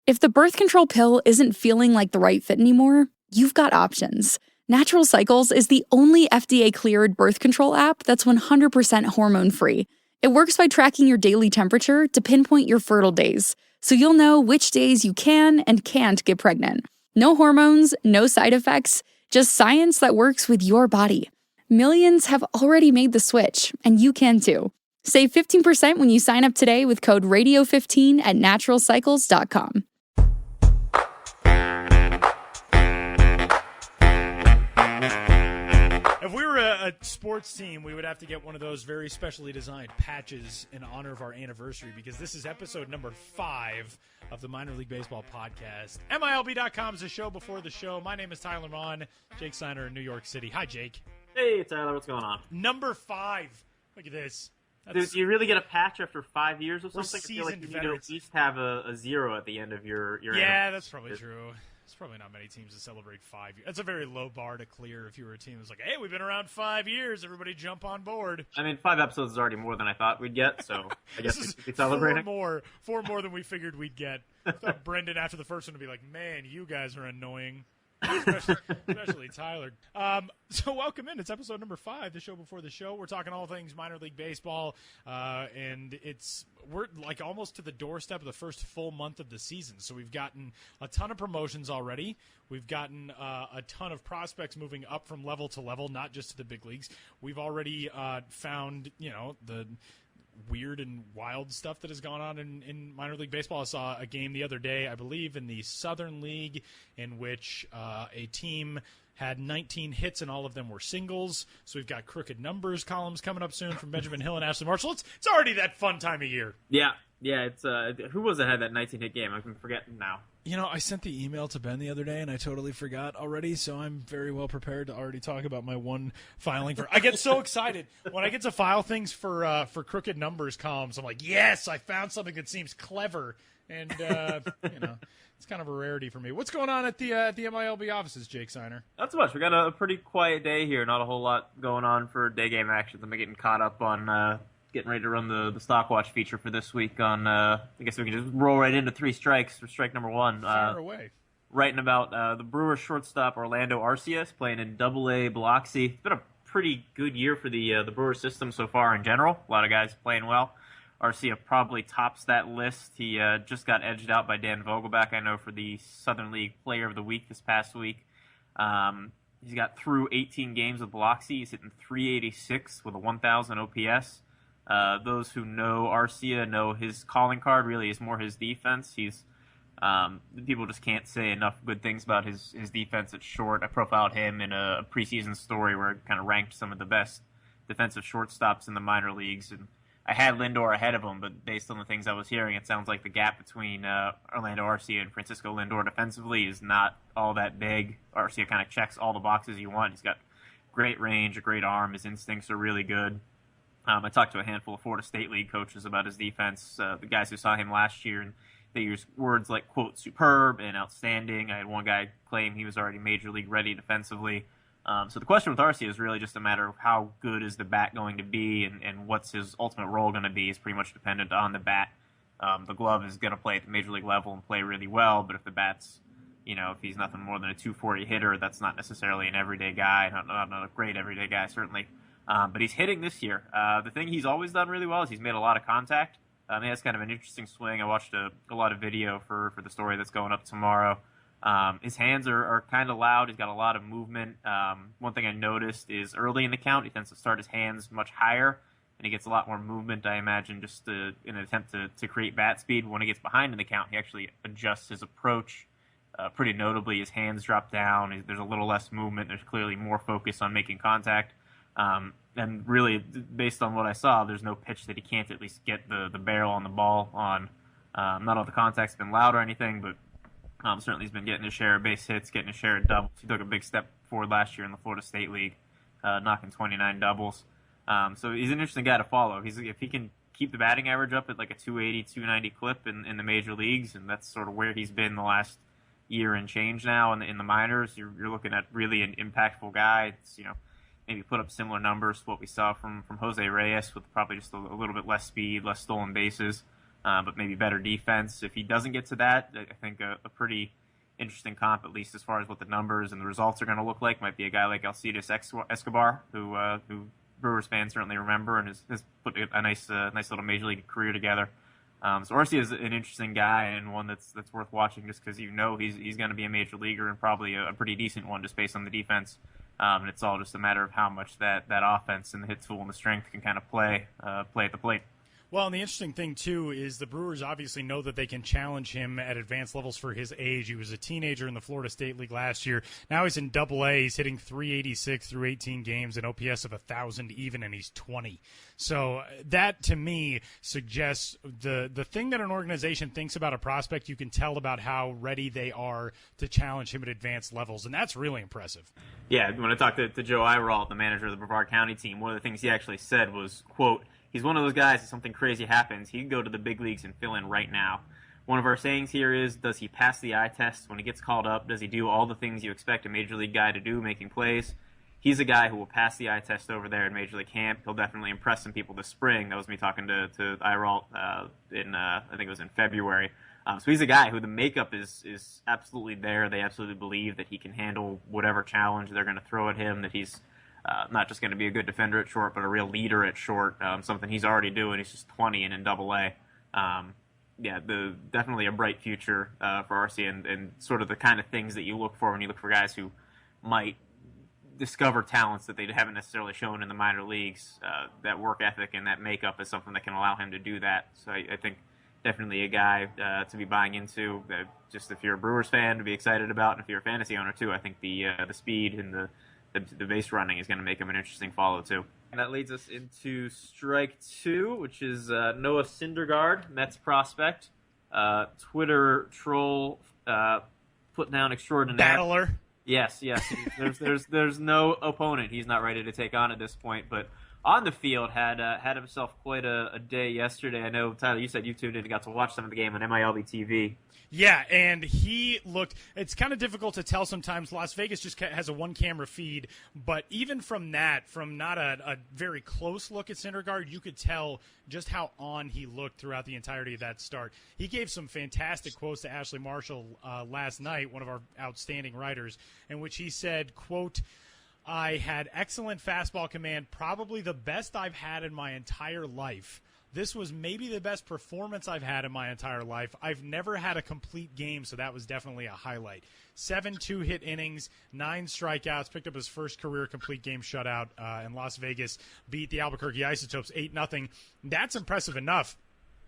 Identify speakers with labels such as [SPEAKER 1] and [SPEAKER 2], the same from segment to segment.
[SPEAKER 1] If the birth control pill isn't feeling like the right fit anymore, you've got options. Natural Cycles is the only FDA-cleared birth control app that's 100% hormone-free. It works by tracking your daily temperature to pinpoint your fertile days, so you'll know which days you can and can't get pregnant. No hormones, no side effects, just science that works with your body. Millions have already made the switch, and you can too. Save 15% when you sign up today with code RADIO15 at naturalcycles.com.
[SPEAKER 2] If we were a sports team, we would have to get one of those very specially designed patches in honor of our anniversary, because this is episode number 5 of the Minor League Baseball podcast. MILB.com is a show before the show. My name is Tyler Vaughn. Jake Steiner in New York City. Hi, Jake.
[SPEAKER 3] Hey, Tyler. What's going on?
[SPEAKER 2] Number 5. Look at this.
[SPEAKER 3] Do you really get a patch after 5 years or something?
[SPEAKER 2] I feel like you
[SPEAKER 3] need to at least have a 0 at the end of your
[SPEAKER 2] Yeah, that's probably true. There's probably not many teams that celebrate 5 years. That's a very low bar to clear if you were a team that's like, hey, we've been around 5 years. Everybody jump on board.
[SPEAKER 3] I mean, 5 episodes is already more than I thought we'd get, so I guess we could be celebrating.
[SPEAKER 2] Four more than we figured we'd get. I thought Brendan, after the first one, would be like, man, you guys are annoying. Especially Tyler. So welcome in. It's episode number 5, the show before the show. We're talking all things minor league baseball, and we're like almost to the doorstep of the first full month of the season. So we've gotten a ton of promotions already. We've gotten a ton of prospects moving up from level to level, not just to the big leagues. We've already found, the weird and wild stuff that has gone on in minor league baseball. I saw a game the other day, I believe, in the Southern League, in which a team had 19 hits and all of them were singles. So we've got crooked numbers columns coming up soon from Benjamin Hill and Ashley Marshall. It's already that fun time of year.
[SPEAKER 3] Yeah. It's who was it had that 19-hit game? I'm forgetting now.
[SPEAKER 2] I sent the email to Ben the other day, and I totally forgot already, so I'm very well prepared to already talk about my one filing. I get so excited when I get to file things for crooked numbers columns. I'm like, yes, I found something that seems clever, and it's kind of a rarity for me. What's going on at the MILB offices, Jake Steiner?
[SPEAKER 3] Not so much. We got a pretty quiet day here. Not a whole lot going on for day game actions. I'm getting caught up on getting ready to run the stock watch feature for this week on, I guess we can just roll right into 3 strikes for strike number 1.
[SPEAKER 2] Fire away.
[SPEAKER 3] Writing about the Brewers shortstop Orlando Arcia playing in Double-A Biloxi. It's been a pretty good year for the Brewers system so far in general. A lot of guys playing well. Arcia probably tops that list. He just got edged out by Dan Vogelback, I know, for the Southern League Player of the Week this past week. He's got through 18 games with Biloxi. He's hitting .386 with a 1,000 OPS. Those who know Arcia know his calling card really is more his defense. People just can't say enough good things about his defense at short. I profiled him in a preseason story where I kind of ranked some of the best defensive shortstops in the minor leagues, and I had Lindor ahead of him, but based on the things I was hearing, it sounds like the gap between Orlando Arcia and Francisco Lindor defensively is not all that big. Arcia kind of checks all the boxes you want. He's got great range, a great arm. His instincts are really good. I talked to a handful of Florida State League coaches about his defense, the guys who saw him last year, and they use words like, quote, superb and outstanding. I had one guy claim he was already major league ready defensively. So the question with Arcia is really just a matter of how good is the bat going to be, and what's his ultimate role going to be is pretty much dependent on the bat. The glove is going to play at the major league level and play really well, but if the bat's, if he's nothing more than a 240 hitter, that's not necessarily an everyday guy, not a great everyday guy, certainly. But he's hitting this year. The thing he's always done really well is he's made a lot of contact. He has kind of an interesting swing. I watched a lot of video for the story that's going up tomorrow. His hands are kind of loud. He's got a lot of movement. One thing I noticed is early in the count, he tends to start his hands much higher, and he gets a lot more movement, I imagine, just in an attempt to create bat speed. When he gets behind in the count, he actually adjusts his approach pretty notably. His hands drop down. There's a little less movement. There's clearly more focus on making contact. And really, based on what I saw, there's no pitch that he can't at least get the barrel on the ball on. Not all the contact's been loud or anything, but certainly he's been getting his share of base hits, getting his share of doubles. He took a big step forward last year in the Florida State League, knocking 29 doubles. So he's an interesting guy to follow. If he can keep the batting average up at like a 280, 290 clip in the major leagues, and that's sort of where he's been the last year and change now in the minors, you're looking at really an impactful guy. It's, maybe put up similar numbers to what we saw from Jose Reyes, with probably just a little bit less speed, less stolen bases. but maybe better defense. If he doesn't get to that, I think a pretty interesting comp, at least as far as what the numbers and the results are going to look like, might be a guy like Alcides Escobar, who Brewers fans certainly remember and has put a nice little major league career together. So Arcia is an interesting guy and one that's worth watching just because he's going to be a major leaguer and probably a pretty decent one just based on the defense. And it's all just a matter of how much that offense and the hit tool and the strength can kind of play at the plate.
[SPEAKER 2] Well, and the interesting thing, too, is the Brewers obviously know that they can challenge him at advanced levels for his age. He was a teenager in the Florida State League last year. Now he's in Double-A. He's hitting .386 through 18 games, an OPS of 1,000 even, and he's 20. So that, to me, suggests the thing that an organization thinks about a prospect, you can tell about how ready they are to challenge him at advanced levels, and that's really impressive.
[SPEAKER 3] Yeah, when I talked to Joe Eieralt, the manager of the Brevard County team, one of the things he actually said was, quote, he's one of those guys, if something crazy happens, he can go to the big leagues and fill in right now. One of our sayings here is, does he pass the eye test when he gets called up? Does he do all the things you expect a major league guy to do, making plays? He's a guy who will pass the eye test over there in Major League Camp. He'll definitely impress some people this spring. That was me talking to Eieralt I think it was in February. So he's a guy who the makeup is absolutely there. They absolutely believe that he can handle whatever challenge they're going to throw at him, that he's not just going to be a good defender at short, but a real leader at short, something he's already doing. He's just 20 and in Double-A. Definitely a bright future for Arcia and sort of the kind of things that you look for when you look for guys who might discover talents that they haven't necessarily shown in the minor leagues. That work ethic and that makeup is something that can allow him to do that. So I think definitely a guy to be buying into, just if you're a Brewers fan, to be excited about, and if you're a fantasy owner too. I think the speed and the base running is going to make him an interesting follow too. And that leads us into strike two, which is Noah Syndergaard, Mets prospect, Twitter troll, put down extraordinaire.
[SPEAKER 2] Battler.
[SPEAKER 3] Yes. There's no opponent he's not ready to take on at this point. But on the field, had himself quite a day yesterday. I know, Tyler, you said you tuned in and got to watch some of the game on MILB TV.
[SPEAKER 2] Yeah, and he looked – it's kind of difficult to tell sometimes. Las Vegas just has a one-camera feed, but even from that, from not a very close look at Syndergaard, you could tell just how on he looked throughout the entirety of that start. He gave some fantastic quotes to Ashley Marshall last night, one of our outstanding writers, in which he said, quote, I had excellent fastball command, probably the best I've had in my entire life. This was maybe the best performance I've had in my entire life. I've never had a complete game, so that was definitely a highlight. 7 two-hit innings, 9 strikeouts, picked up his first career complete game shutout in Las Vegas, beat the Albuquerque Isotopes 8-0. That's impressive enough.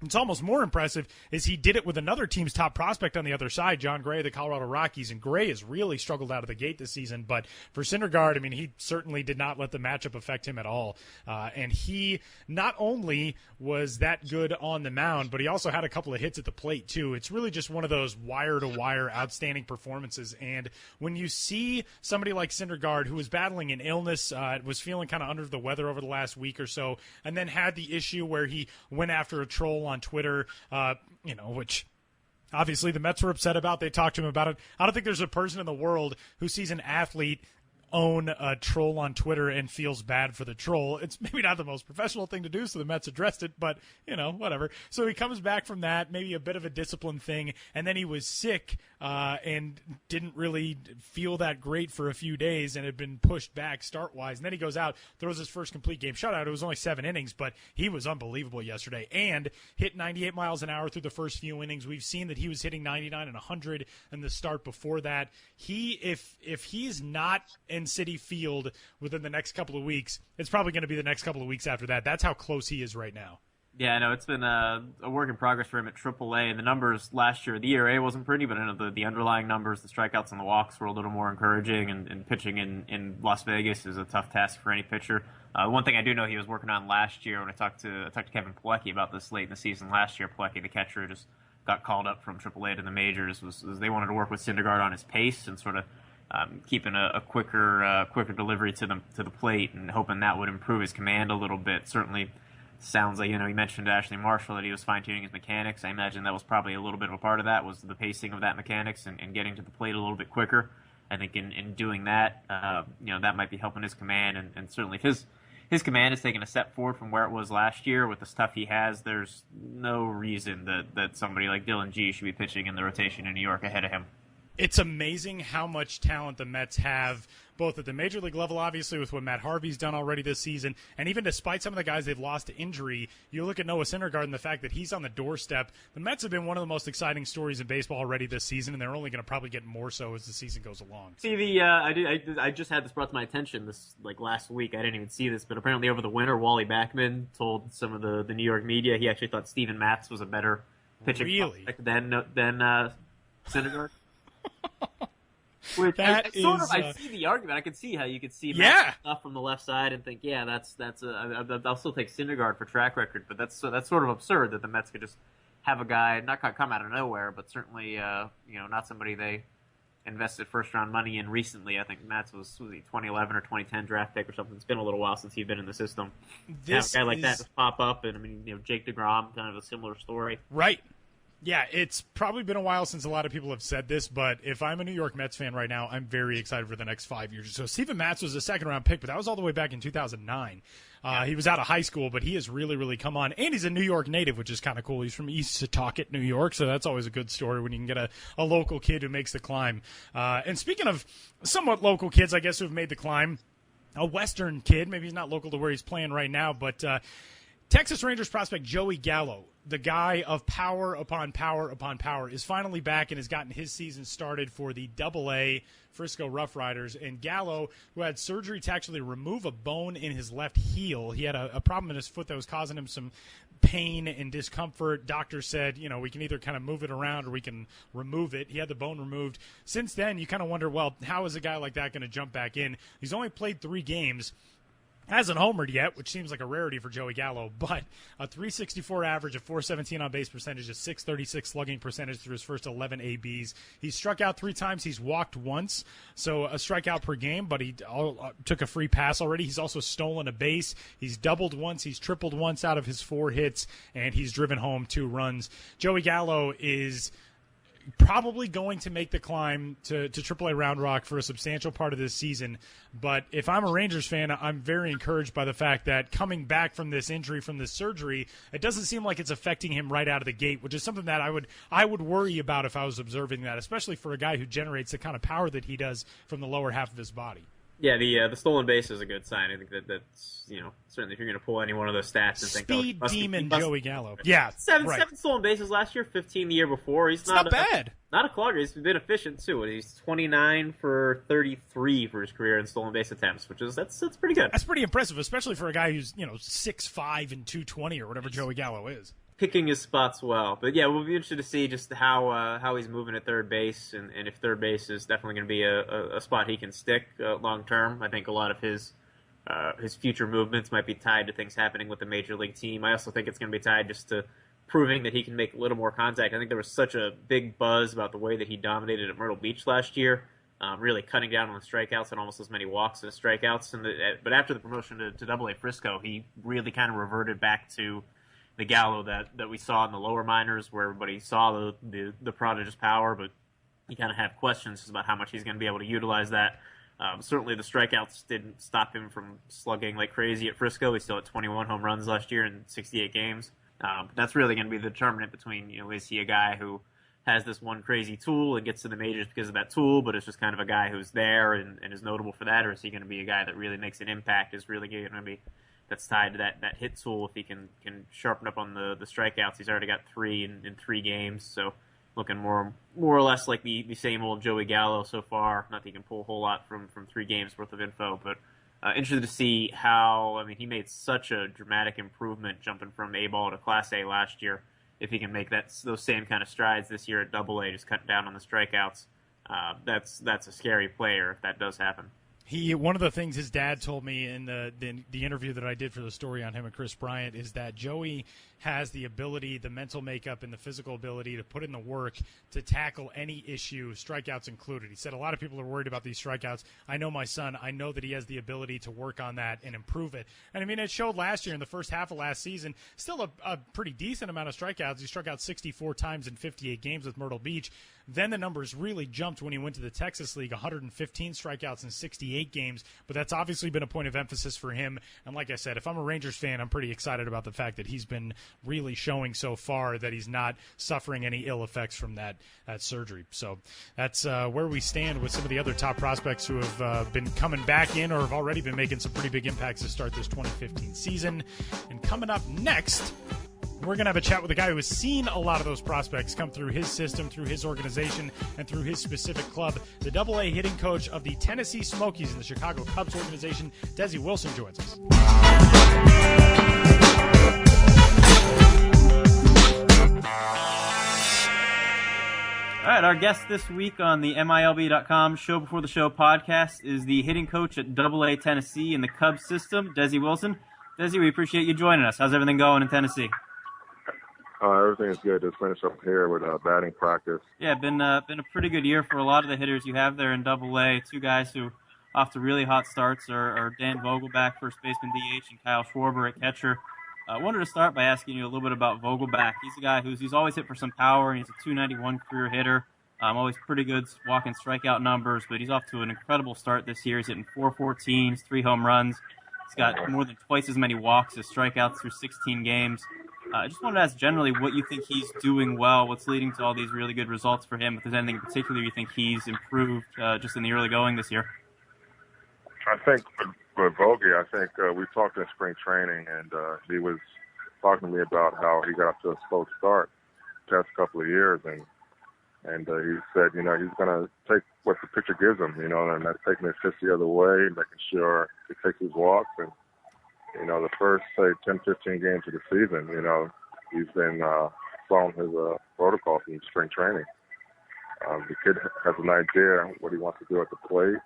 [SPEAKER 2] It's almost more impressive is he did it with another team's top prospect on the other side, John Gray of the Colorado Rockies, and Gray has really struggled out of the gate this season. But for Syndergaard, I mean, he certainly did not let the matchup affect him at all. And he not only was that good on the mound, but he also had a couple of hits at the plate, too. It's really just one of those wire-to-wire outstanding performances. And when you see somebody like Syndergaard, who was battling an illness, was feeling kind of under the weather over the last week or so, and then had the issue where he went after a troll on Twitter, which obviously the Mets were upset about. They talked to him about it. I don't think there's a person in the world who sees an athlete own a troll on Twitter and feels bad for the troll. It's maybe not the most professional thing to do, so the Mets addressed it, but, whatever. So he comes back from that, maybe a bit of a discipline thing, and then he was sick and didn't really feel that great for a few days and had been pushed back start-wise. And then he goes out, throws his first complete game shutout. It was only 7 innings, but he was unbelievable yesterday and hit 98 miles an hour through the first few innings. We've seen that he was hitting 99 and 100 in the start before that. If he's not in Citi Field within the next couple of weeks, it's probably going to be the next couple of weeks after that. That's how close he is right now.
[SPEAKER 3] Yeah, I know it's been a work in progress for him at AAA, and the numbers last year, the ERA wasn't pretty, but I know the underlying numbers, the strikeouts and the walks were a little more encouraging, and pitching in Las Vegas is a tough task for any pitcher. One thing I do know he was working on last year, when I talked to Kevin Pilecki about this late in the season last year, Pilecki, the catcher, just got called up from AAA to the majors, was they wanted to work with Syndergaard on his pace and sort of keeping a quicker delivery to the plate and hoping that would improve his command a little bit. Certainly sounds like, he mentioned to Ashley Marshall that he was fine-tuning his mechanics. I imagine that was probably a little bit of a part of that, was the pacing of that mechanics and getting to the plate a little bit quicker. I think in doing that, that might be helping his command, and certainly if his command has taken a step forward from where it was last year with the stuff he has. There's no reason that somebody like Dylan G should be pitching in the rotation in New York ahead of him.
[SPEAKER 2] It's amazing how much talent the Mets have, both at the major league level, obviously, with what Matt Harvey's done already this season, and even despite some of the guys they've lost to injury, you look at Noah Syndergaard and the fact that he's on the doorstep. The Mets have been one of the most exciting stories in baseball already this season, and they're only going to probably get more so as the season goes along.
[SPEAKER 3] See, I just had this brought to my attention last week. I didn't even see this, but apparently over the winter, Wally Backman told some of the New York media he actually thought Steven Matz was a better pitching prospect than Syndergaard. Which I see the argument. I could see how you could see stuff from the left side and think, I'll still take Syndergaard for track record, but that's sort of absurd that the Mets could just have a guy not come out of nowhere, but certainly not somebody they invested first round money in recently. I think Matz was he 2011 or 2010 draft pick or something. It's been a little while since he's been in the system. Have a guy like that just pop up, and Jake DeGrom, kind of a similar story,
[SPEAKER 2] right? Yeah, it's probably been a while since a lot of people have said this, but if I'm a New York Mets fan right now, I'm very excited for the next 5 years. So Steven Matz was a second-round pick, but that was all the way back in 2009. He was out of high school, but he has really, really come on. And he's a New York native, which is kind of cool. He's from East Setauket, New York, so that's always a good story when you can get a local kid who makes the climb. And speaking of somewhat local kids, I guess, who have made the climb, a Western kid, maybe he's not local to where he's playing right now, but Texas Rangers prospect Joey Gallo, the guy of power upon power upon power, is finally back and has gotten his season started for the Double-A Frisco Rough Riders. And Gallo, who had surgery to actually remove a bone in his left heel, he had a problem in his foot that was causing him some pain and discomfort. Doctor said, we can either kind of move it around or we can remove it. He had the bone removed. Since then, you kind of wonder, well, how is a guy like that going to jump back in? He's only played 3 games. Hasn't homered yet, which seems like a rarity for Joey Gallo, but a 364 average, a 417 on base percentage, a 636 slugging percentage through his first 11 ABs. He's struck out 3 times. He's walked once, so a strikeout per game, but he took a free pass already. He's also stolen a base. He's doubled once. He's tripled once out of his 4 hits, and he's driven home 2 runs. Joey Gallo is probably going to make the climb to AAA Round Rock for a substantial part of this season. But if I'm a Rangers fan, I'm very encouraged by the fact that coming back from this injury, from this surgery, it doesn't seem like it's affecting him right out of the gate, which is something that I would worry about if I was observing that, especially for a guy who generates the kind of power that he does from the lower half of his body.
[SPEAKER 3] Yeah, the stolen base is a good sign. I think that's certainly if you're going to pull any one of those stats and think
[SPEAKER 2] speed demon Joey Gallo. Yeah,
[SPEAKER 3] seven stolen bases last year, 15 the year before. He's not
[SPEAKER 2] bad.
[SPEAKER 3] Not a clogger. He's been efficient too. He's 29 for 33 for his career in stolen base attempts, which is that's pretty good.
[SPEAKER 2] That's pretty impressive, especially for a guy who's 6'5" and 220 or whatever Joey Gallo is.
[SPEAKER 3] Picking his spots well. But yeah, we'll be interested to see just how he's moving at third base, and if third base is definitely going to be a spot he can stick long term. I think a lot of his future movements might be tied to things happening with the major league team. I also think it's going to be tied just to proving that he can make a little more contact. I think there was such a big buzz about the way that he dominated at Myrtle Beach last year, really cutting down on the strikeouts and almost as many walks as strikeouts. But after the promotion to Double-A Frisco, he really kind of reverted back to the Gallo that we saw in the lower minors, where everybody saw the prodigious power, but you kind of have questions about how much he's going to be able to utilize that. Certainly the strikeouts didn't stop him from slugging like crazy at Frisco. He still had 21 home runs last year in 68 games. But that's really going to be the determinant between, is he a guy who has this one crazy tool and gets to the majors because of that tool, but it's just kind of a guy who's there and is notable for that, or is he going to be a guy that really makes an impact, is really going to be that's tied to that hit tool if he can sharpen up on the strikeouts. He's already got 3 in 3 games, so looking more or less like the same old Joey Gallo so far. Not that he can pull a whole lot from 3 games worth of info, but interested to see how, he made such a dramatic improvement jumping from A-ball to Class A last year. If he can make those same kind of strides this year at Double-A, just cutting down on the strikeouts, that's a scary player if that does happen.
[SPEAKER 2] One of the things his dad told me in the interview that I did for the story on him and Chris Bryant is that Joey has the ability, the mental makeup, and the physical ability to put in the work to tackle any issue, strikeouts included. He said a lot of people are worried about these strikeouts. I know my son. I know that he has the ability to work on that and improve it. And, I mean, it showed last year in the first half of last season, still a pretty decent amount of strikeouts. He struck out 64 times in 58 games with Myrtle Beach. Then the numbers really jumped when he went to the Texas League, 115 strikeouts in 68 games. But that's obviously been a point of emphasis for him. And like I said, if I'm a Rangers fan, I'm pretty excited about the fact that he's been really showing so far that he's not suffering any ill effects from that surgery. So that's where we stand with some of the other top prospects who have been coming back in or have already been making some pretty big impacts to start this 2015 season. And coming up next, we're going to have a chat with a guy who has seen a lot of those prospects come through his system, through his organization, and through his specific club. The Double-A hitting coach of the Tennessee Smokies in the Chicago Cubs organization, Desi Wilson, joins us.
[SPEAKER 3] All right, our guest this week on the MILB.com Show Before the Show podcast is the hitting coach at Double-A Tennessee in the Cubs system, Desi Wilson. Desi, we appreciate you joining us. How's everything going in Tennessee?
[SPEAKER 4] Everything is good. Just finished up here with batting practice.
[SPEAKER 3] Yeah, been a pretty good year for a lot of the hitters you have there in Double-A. Two guys who off to really hot starts are Dan Vogelback, first baseman DH, and Kyle Schwarber at catcher. I wanted to start by asking you a little bit about Vogelback. He's a guy who's always hit for some power, and he's a .291 career hitter. Always pretty good walk and strikeout numbers, but he's off to an incredible start this year. He's hitting .414, 3 home runs. He's got more than twice as many walks as strikeouts through 16 games. I just wanted to ask generally what you think he's doing well, what's leading to all these really good results for him, if there's anything in particular you think he's improved just in the early going this year.
[SPEAKER 4] I think with Vogie, we talked in spring training, and he was talking to me about how he got off to a slow start the past couple of years, and he said, he's going to take what the pitcher gives him, and that's taking his pitch the other way, making sure he takes his walks, and the first, say, 10, 15 games of the season, he's been following his protocol from spring training. The kid has an idea what he wants to do at the plate.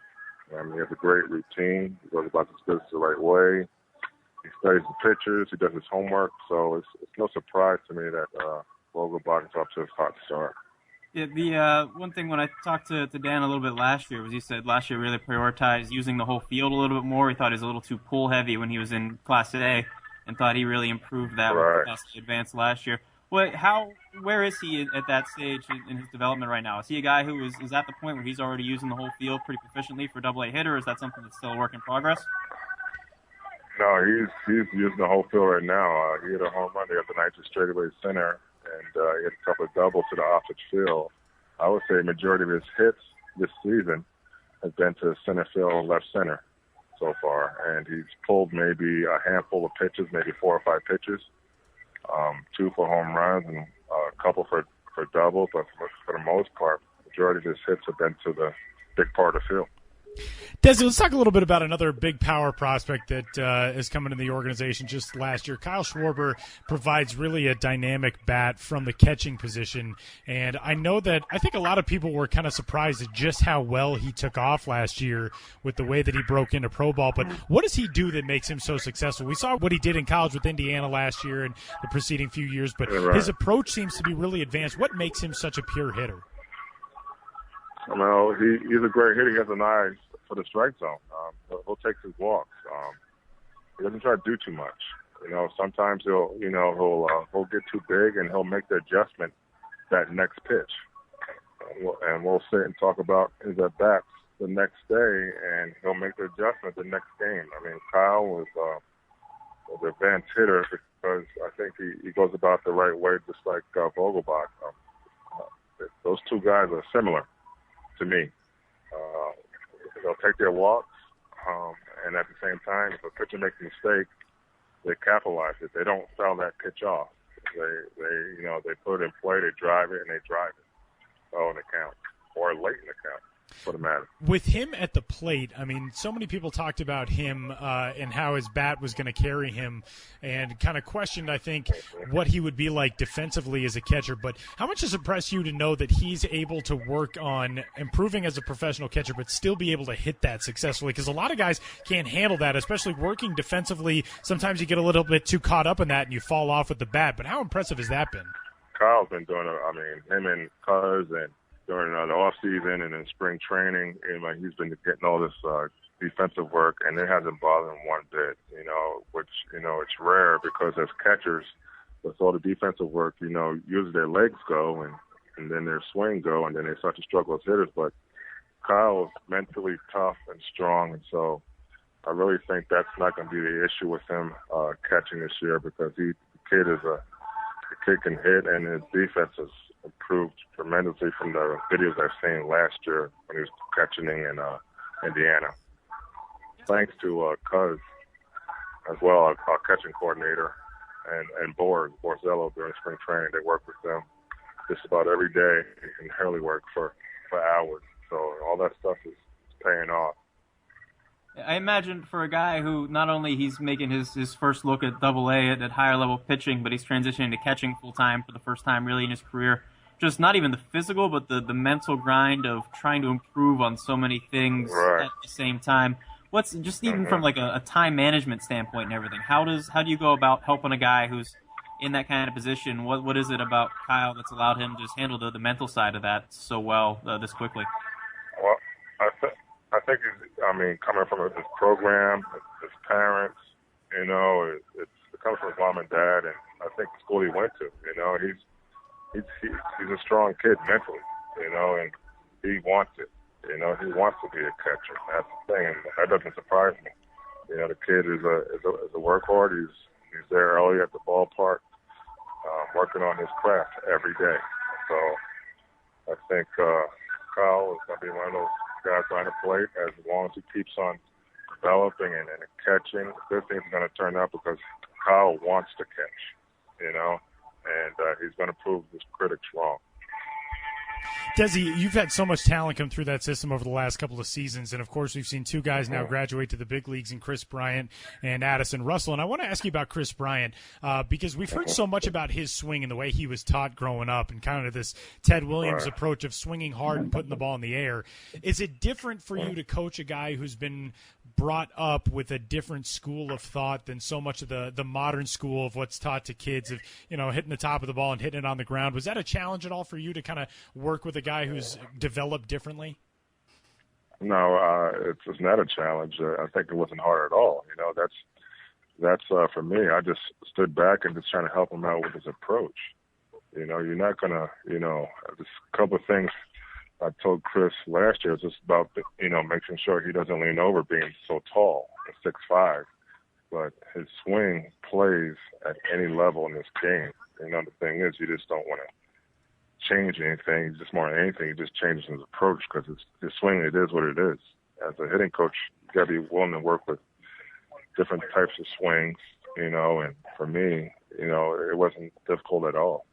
[SPEAKER 4] He has a great routine. He goes about his business the right way. He studies the pitchers. He does his homework. So it's no surprise to me that Vogelbach is off to a hot start.
[SPEAKER 3] Yeah, the one thing when I talked to Dan a little bit last year was he said last year really prioritized using the whole field a little bit more. He thought he was a little too pull heavy when he was in Class A, and thought he really improved that with Class A advance last year. Where is he at that stage in his development right now? Is he a guy who is at the point where he's already using the whole field pretty proficiently for Double-A hitter, or is that something that's still a work in progress?
[SPEAKER 4] No, he's using the whole field right now. He hit a home run. He got the night to straightaway center, and he hit a couple of doubles to the opposite field. I would say the majority of his hits this season has been to center field, left center so far, and he's pulled maybe a handful of pitches, maybe 4 or 5 pitches, 2 for home runs and a couple for doubles, but for the most part, the majority of his hits have been to the big part of the field.
[SPEAKER 2] Desi, let's talk a little bit about another big power prospect that is coming in the organization just last year. Kyle Schwarber provides really a dynamic bat from the catching position, and I think a lot of people were kind of surprised at just how well he took off last year with the way that he broke into pro ball. But what does he do that makes him so successful? We saw what he did in college with Indiana last year and the preceding few years, but his approach seems to be really advanced. What makes him such a pure hitter?
[SPEAKER 4] Well, he's a great hitter. He has an eye for the strike zone. He'll take his walks. He doesn't try to do too much. Sometimes he'll get too big and he'll make the adjustment that next pitch. And we'll sit and talk about his at bats the next day, and he'll make the adjustment the next game. I mean, Kyle was an advanced hitter because I think he goes about the right way, just like Vogelbach. Those two guys are similar to me. They'll take their walks, and at the same time, if a pitcher makes a mistake, they capitalize it. They don't foul that pitch off. They put it in play, they drive it, and they drive it. Oh, in the count, or late in the count. for the matter.
[SPEAKER 2] With him at the plate, I mean, so many people talked about him and how his bat was going to carry him and kind of questioned, I think, what he would be like defensively as a catcher. But how much has it impressed you to know that he's able to work on improving as a professional catcher but still be able to hit that successfully? Because a lot of guys can't handle that, especially working defensively. Sometimes you get a little bit too caught up in that and you fall off with the bat. But how impressive has that been?
[SPEAKER 4] Kyle's been doing it. I mean, him and Cuz and during the off season and in spring training, and like he's been getting all this defensive work, and it hasn't bothered him one bit. Which it's rare because as catchers, with all the defensive work, usually their legs go and then their swing go, and then they start to struggle as hitters. But Kyle is mentally tough and strong, and so I really think that's not going to be the issue with him catching this year because the kid can hit, and his defense has improved tremendously from the videos I've seen last year when he was catching in Indiana. Thanks to Cuz as well, our catching coordinator, and Borzello during spring training. They work with them just about every day and nearly work for hours. So all that stuff is paying off.
[SPEAKER 3] I imagine for a guy who not only he's making his first look at Double-A at higher level pitching, but he's transitioning to catching full time for the first time really in his career. Just not even the physical, but the mental grind of trying to improve on so many things
[SPEAKER 4] right
[SPEAKER 3] at the same time. What's just even from like a time management standpoint and everything? How do you go about helping a guy who's in that kind of position? What is it about Kyle that's allowed him to just handle the mental side of that so well this quickly?
[SPEAKER 4] Well, I think coming from his program, his parents, it comes from his mom and dad, and I think the school he went to. He's a strong kid mentally, and he wants it. He wants to be a catcher. That's the thing, and that doesn't surprise me. The kid is a workhorse. He's there early at the ballpark, working on his craft every day. So I think Kyle is going to be one of those guys behind the plate as long as he keeps on developing and catching. Good things are going to turn out because Kyle wants to catch, and he's going to prove his critics wrong.
[SPEAKER 2] Desi, you've had so much talent come through that system over the last couple of seasons, and of course we've seen two guys now graduate to the big leagues in Chris Bryant and Addison Russell. And I want to ask you about Chris Bryant because we've heard so much about his swing and the way he was taught growing up and kind of this Ted Williams approach of swinging hard and putting the ball in the air. Is it different for you to coach a guy who's been brought up with a different school of thought than so much of the modern school of what's taught to kids of, hitting the top of the ball and hitting it on the ground? Was that a challenge at all for you to kind of work with a guy who's developed differently?
[SPEAKER 4] No, it's not a challenge. I think it wasn't hard at all. That's for me. I just stood back and just trying to help him out with his approach. You're not going to, just a couple of things I told Chris last year is just about, making sure he doesn't lean over being so tall, 6'5". But his swing plays at any level in this game. The thing is, you just don't want to change anything. Just more than anything, he just changes his approach because his swing, it is what it is. As a hitting coach, you got to be willing to work with different types of swings, and for me, it wasn't difficult at all.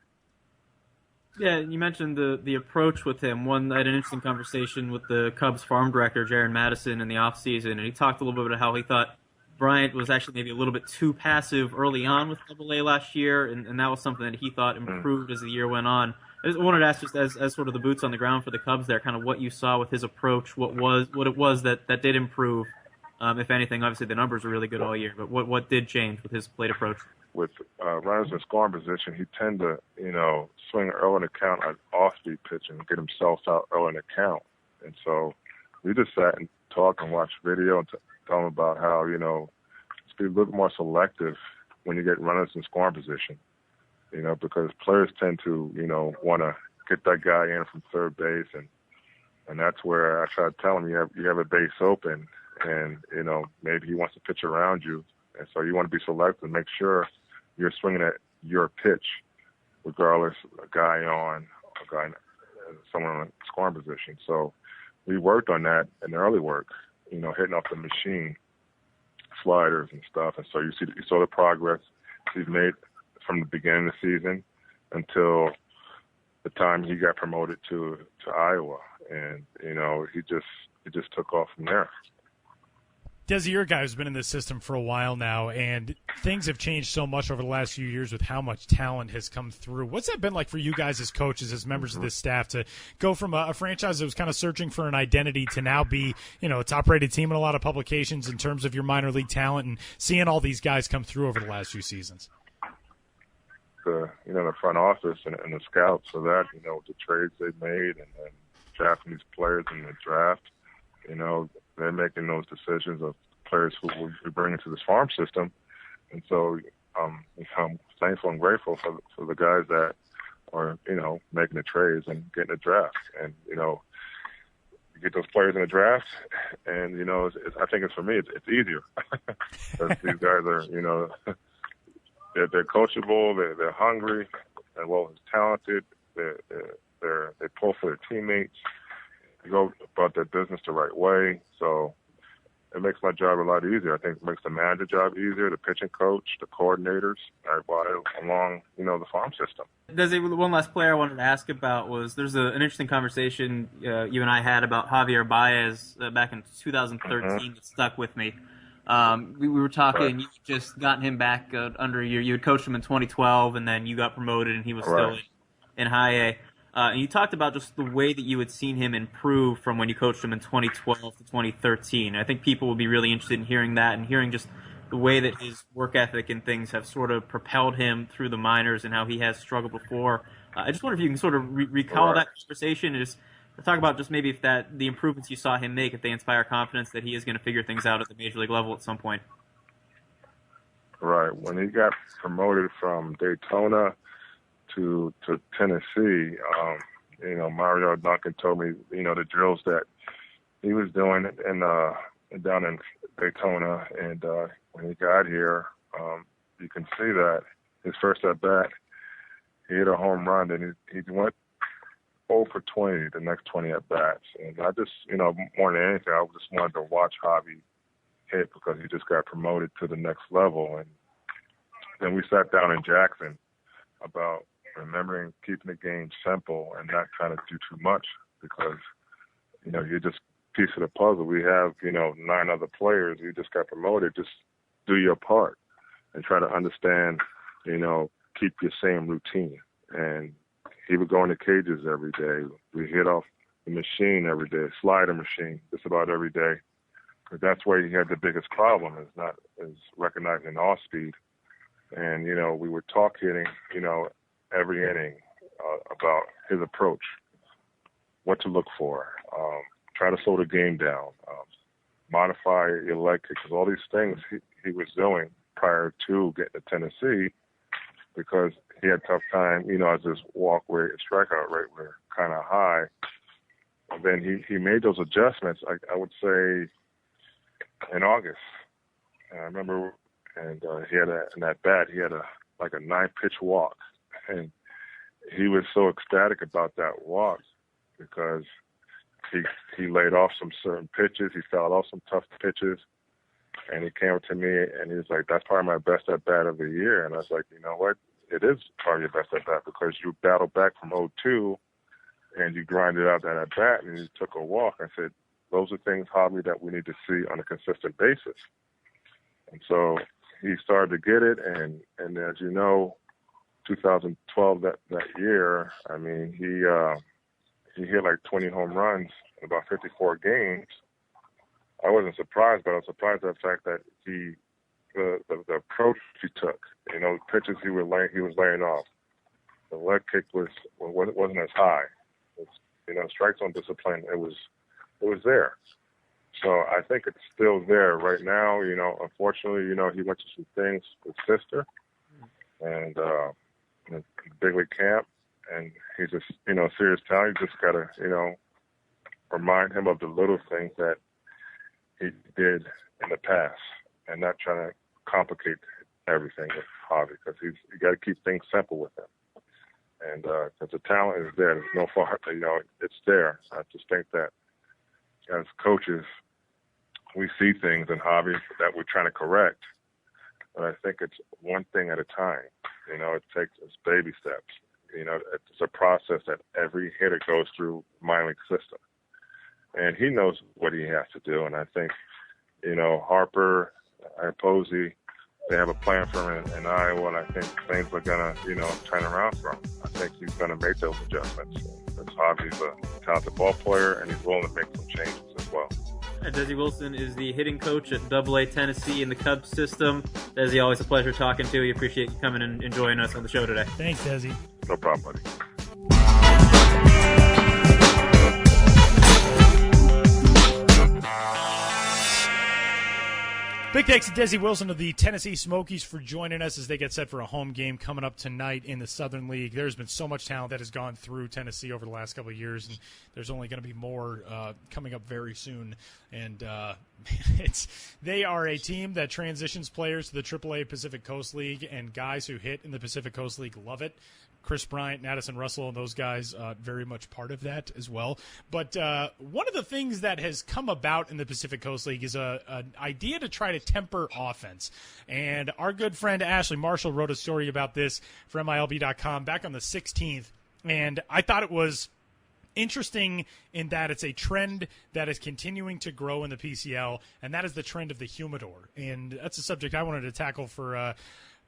[SPEAKER 3] Yeah, you mentioned the approach with him. I had an interesting conversation with the Cubs farm director, Jaron Madison, in the offseason, and he talked a little bit about how he thought Bryant was actually maybe a little bit too passive early on with Double-A last year, and that was something that he thought improved as the year went on. I just wanted to ask, just as sort of the boots on the ground for the Cubs there, kind of what you saw with his approach, what it was that did improve, if anything. Obviously, the numbers were really good all year, but what did change with his plate approach? With
[SPEAKER 4] runners in scoring position, he tend to, swing early in the count on off-speed pitching and get himself out early in the count. And so we just sat and talked and watched video and tell him about how, just be a little more selective when you get runners in scoring position, because players tend to, want to get that guy in from third base. And that's where I try to tell him you have a base open and, maybe he wants to pitch around you. And so you want to be selective and make sure you're swinging at your pitch, regardless a guy on, someone in scoring position. So we worked on that in the early work, hitting off the machine, sliders and stuff. And so you saw the progress he's made from the beginning of the season until the time he got promoted to Iowa. and he just took off from there.
[SPEAKER 2] Desi, you're a guy who's been in this system for a while now, and things have changed so much over the last few years with how much talent has come through. What's that been like for you guys as coaches, as members of this staff, to go from a franchise that was kind of searching for an identity to now be, a top-rated team in a lot of publications in terms of your minor league talent, and seeing all these guys come through over the last few seasons?
[SPEAKER 4] The front office and the scouts for that, the trades they made and drafting these players in the draft, they're making those decisions of players who will be bringing to this farm system. And so I'm thankful and grateful for the guys that are, making the trades and getting the draft. And, you get those players in the draft, and, I think it's for me, it's easier. Because these guys are, they're coachable, they're hungry, and well as talented. They pull for their teammates. They go about their business the right way. So it makes my job a lot easier. I think it makes the manager job easier, the pitching coach, the coordinators, everybody along, the farm system.
[SPEAKER 3] Desi, one last player I wanted to ask about was there's an interesting conversation you and I had about Javier Baez back in 2013 that stuck with me. We were talking, right. You just gotten him back under a year. You had coached him in 2012, and then you got promoted, and he was still in high A. And you talked about just the way that you had seen him improve from when you coached him in 2012 to 2013. I think people will be really interested in hearing that and hearing just the way that his work ethic and things have sort of propelled him through the minors and how he has struggled before. I just wonder if you can sort of recall that conversation and just talk about just maybe if the improvements you saw him make, if they inspire confidence that he is going to figure things out at the major league level at some point.
[SPEAKER 4] Right. When he got promoted from Daytona to Tennessee, Mario Duncan told me, the drills that he was doing down in Daytona, and when he got here, you can see that his first at bat, he hit a home run, and he went 0 for 20 the next 20 at bats, and I just, more than anything, I just wanted to watch Javi hit because he just got promoted to the next level, and then we sat down in Jackson about remembering keeping the game simple and not trying to do too much because, you're just a piece of the puzzle. We have, 9 other players. You just got promoted. Just do your part and try to understand, keep your same routine. And he would go in the cages every day. We hit off the machine every day, slider machine, just about every day. But that's where he had the biggest problem is recognizing off speed. And, we would talk hitting, every inning about his approach, what to look for, try to slow the game down, modify your leg kick, because all these things he was doing prior to getting to Tennessee because he had a tough time, as his walk rate and strikeout rate were kind of high. And then he made those adjustments, I would say, in August. And I remember, and he had in that bat, he had a 9-pitch walk. And he was so ecstatic about that walk because he laid off some certain pitches. He fouled off some tough pitches. And he came up to me and he was like, that's probably my best at-bat of the year. And I was like, you know what? It is probably your best at-bat because you battled back from 0-2 and you grinded out that at-bat and you took a walk. I said, those are things, Javi, that we need to see on a consistent basis. And so he started to get it. And as you know, 2012, that year, I mean, he hit like 20 home runs in about 54 games. I wasn't surprised, but I was surprised at the fact that the approach he took, pitches he was laying off. The leg kick wasn't as high. Strike zone discipline, it was there. So I think it's still there right now. Unfortunately, he went to some things with sister and in big league camp, and he's just, serious talent. You just got to, remind him of the little things that he did in the past and not trying to complicate everything with Javi because you got to keep things simple with him. And because the talent is there, there's no fault, it's there. I just think that as coaches, we see things in Javi that we're trying to correct, but I think it's one thing at a time. It takes us baby steps. It's a process that every hitter goes through minor league system. and he knows what he has to do. And I think, Harper and Posey, they have a plan for him in Iowa, and I think things are going to, turn around for him. I think he's going to make those adjustments. It's obviously a talented ball player, and he's willing to make some changes as well.
[SPEAKER 3] Desi Wilson is the hitting coach at AA Tennessee in the Cubs system. Desi, always a pleasure talking to you. We appreciate you coming and joining us on the show today.
[SPEAKER 2] Thanks, Desi.
[SPEAKER 4] No problem, buddy.
[SPEAKER 2] Big thanks to Desi Wilson of the Tennessee Smokies for joining us as they get set for a home game coming up tonight in the Southern League. There's been so much talent that has gone through Tennessee over the last couple of years, and there's only going to be more coming up very soon. And they are a team that transitions players to the AAA Pacific Coast League, and guys who hit in the Pacific Coast League love it. Chris Bryant, Addison Russell, and those guys very much part of that as well. But one of the things that has come about in the Pacific Coast League is an idea to try to temper offense. And our good friend Ashley Marshall wrote a story about this for MILB.com back on the 16th. And I thought it was interesting in that it's a trend that is continuing to grow in the PCL, and that is the trend of the humidor. And that's a subject I wanted to tackle for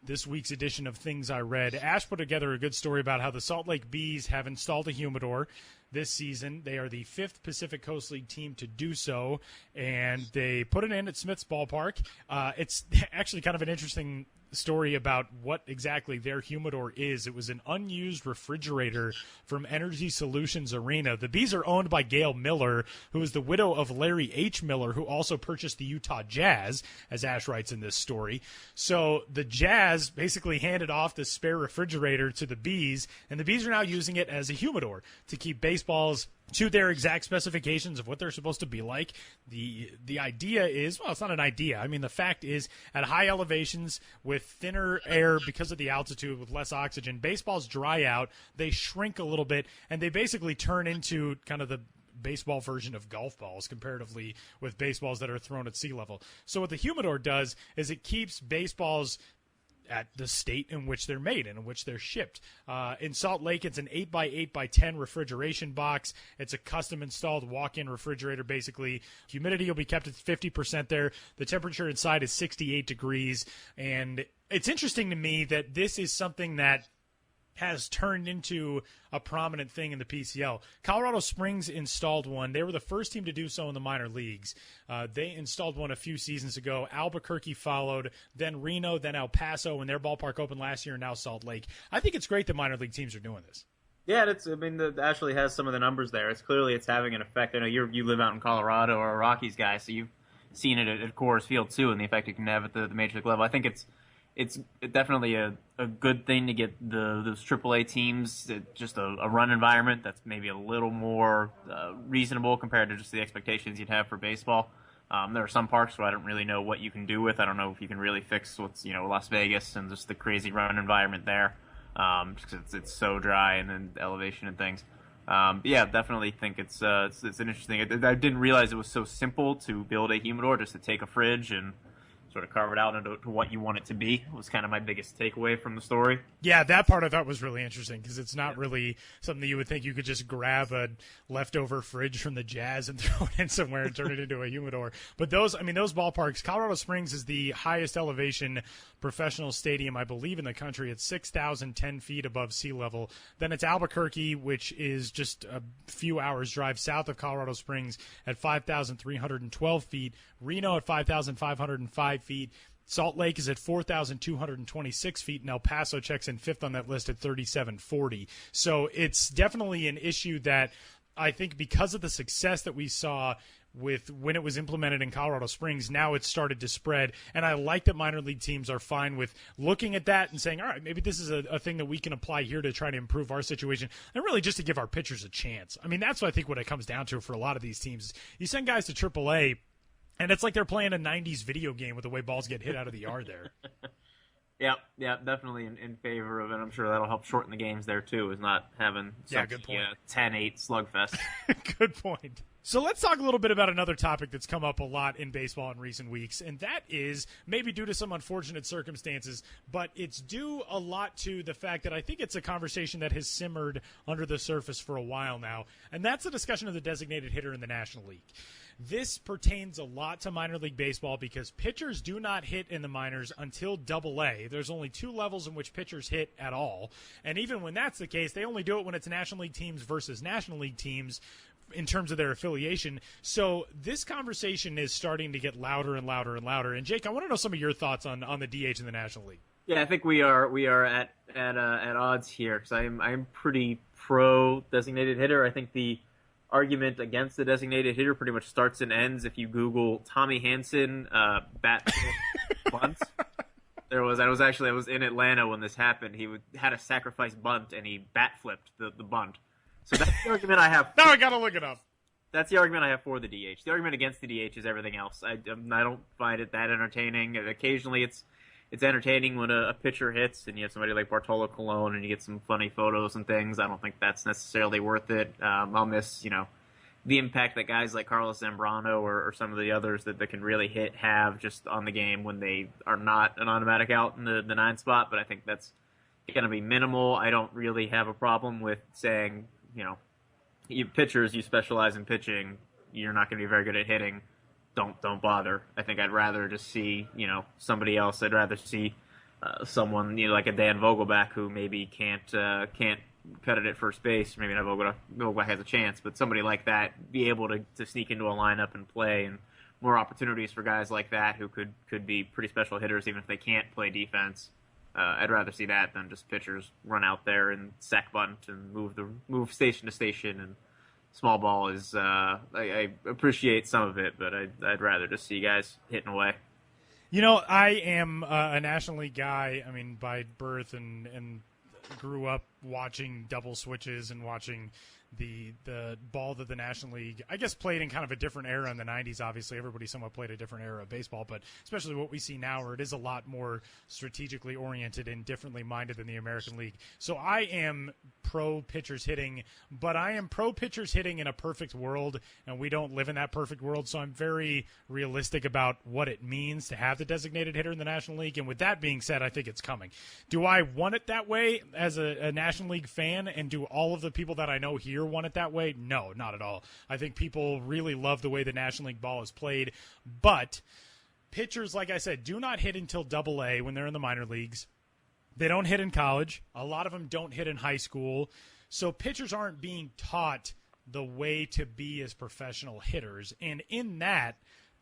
[SPEAKER 2] this week's edition of Things I Read. Ash put together a good story about how the Salt Lake Bees have installed a humidor this season. They are the 5th Pacific Coast League team to do so, and they put it in at Smith's Ballpark. It's actually kind of an interesting story about what exactly their humidor is. It was an unused refrigerator from Energy Solutions Arena. The Bees are owned by Gail Miller, who is the widow of Larry H. Miller, who also purchased the Utah Jazz, as Ash writes in this story. So the Jazz basically handed off the spare refrigerator to the Bees, and the Bees are now using it as a humidor to keep baseballs to their exact specifications of what they're supposed to be like. The idea is, well, it's not an idea. I mean, the fact is, at high elevations with thinner air because of the altitude, with less oxygen, baseballs dry out, they shrink a little bit, and they basically turn into kind of the baseball version of golf balls comparatively with baseballs that are thrown at sea level. So what the humidor does is it keeps baseballs at the state in which they're made and in which they're shipped. In Salt Lake, it's an 8x8x10 refrigeration box. It's a custom installed walk-in refrigerator, basically. Humidity will be kept at 50% there. The temperature inside is 68 degrees. And it's interesting to me that this is something that has turned into a prominent thing in the PCL. Colorado Springs installed one. They were the first team to do so in the minor leagues. They installed one a few seasons ago. Albuquerque followed, then Reno, then El Paso when their ballpark opened last year, and now Salt Lake. I think it's great that minor league teams are doing this.
[SPEAKER 3] Yeah, Ashley has some of the numbers there. It's having an effect. I know you live out in Colorado or a Rockies guy, so you've seen it at Coors Field too, and the effect it can have at the major league level. I think it's definitely a good thing to get those AAA teams just a run environment that's maybe a little more reasonable compared to just the expectations you'd have for baseball. There are some parks where I don't really know what you can do with. I don't know if you can really fix what's Las Vegas and just the crazy run environment there, just 'cause it's so dry and then the elevation and things. Yeah, definitely think it's an interesting. I didn't realize it was so simple to build a humidor, just to take a fridge and sort of carve it out into what you want it to be. Was kind of my biggest takeaway from the story.
[SPEAKER 2] Yeah, that part I thought was really interesting because it's not really something that you would think you could just grab a leftover fridge from the Jazz and throw it in somewhere and turn it into a humidor. But those ballparks, Colorado Springs is the highest elevation professional stadium, I believe, in the country. It's 6,010 feet above sea level. Then it's Albuquerque, which is just a few hours drive south of Colorado Springs at 5,312 feet. Reno at 5,505 feet. Salt Lake is at 4,226 feet, and El Paso checks in 5th on that list at 3,740. So it's definitely an issue that I think because of the success that we saw with when it was implemented in Colorado Springs, now it's started to spread. And I like that minor league teams are fine with looking at that and saying, all right, maybe this is a thing that we can apply here to try to improve our situation and really just to give our pitchers a chance. I mean, that's what I think what it comes down to for a lot of these teams. You send guys to AAA, and it's like they're playing a 90s video game with the way balls get hit out of the yard there.
[SPEAKER 3] Yeah, definitely in favor of it. I'm sure that'll help shorten the games there, too, is not having some 10-8 slugfest.
[SPEAKER 2] Good point. So let's talk a little bit about another topic that's come up a lot in baseball in recent weeks, and that is maybe due to some unfortunate circumstances, but it's due a lot to the fact that I think it's a conversation that has simmered under the surface for a while now, and that's the discussion of the designated hitter in the National League. This pertains a lot to minor league baseball because pitchers do not hit in the minors until Double-A. There's only 2 levels in which pitchers hit at all, and even when that's the case, they only do it when it's National League teams versus National League teams in terms of their affiliation. So this conversation is starting to get louder and louder and louder. And Jake, I want to know some of your thoughts on the DH in the National League.
[SPEAKER 3] Yeah, I think we are at odds here because I'm pretty pro designated hitter. I think the argument against the designated hitter pretty much starts and ends if you Google Tommy Hanson bat bunt. I was in Atlanta when this happened. He had a sacrifice bunt and he bat flipped the bunt. So that's the argument I have.
[SPEAKER 2] Now I gotta look it up.
[SPEAKER 3] That's the argument I have for the DH. The argument against the DH is everything else. I don't find it that entertaining. Occasionally it's entertaining when a pitcher hits and you have somebody like Bartolo Colon and you get some funny photos and things. I don't think that's necessarily worth it. I'll miss, the impact that guys like Carlos Zambrano or some of the others that can really hit have just on the game when they are not an automatic out in the 9 spot. But I think that's going to be minimal. I don't really have a problem with saying, you pitchers, you specialize in pitching, you're not going to be very good at hitting. Don't bother. I think I'd rather just see, somebody else. I'd rather see someone, like a Dan Vogelback who maybe can't cut it at first base. Maybe not Vogelback has a chance, but somebody like that be able to sneak into a lineup and play, and more opportunities for guys like that who could be pretty special hitters even if they can't play defense. I'd rather see that than just pitchers run out there and sack bunt and move station to station. And small ball is I appreciate some of it, but I'd rather just see guys hitting away.
[SPEAKER 2] I am a National League guy. I mean, by birth, and grew up watching double switches and watching the ball that the National League, I guess, played in kind of a different era in the 90s. Obviously, everybody somewhat played a different era of baseball, but especially what we see now where it is a lot more strategically oriented and differently minded than the American League. So I am pro pitchers hitting, but I am pro pitchers hitting in a perfect world, and we don't live in that perfect world, so I'm very realistic about what it means to have the designated hitter in the National League, and with that being said, I think it's coming. Do I want it that way as a National League fan, and do all of the people that I know here want it that way? No, not at all. I think people really love the way the National League ball is played, but pitchers, like I said, do not hit until Double-A when they're in the minor leagues. They don't hit in college. A lot of them don't hit in high school. So pitchers aren't being taught the way to be as professional hitters. And in that,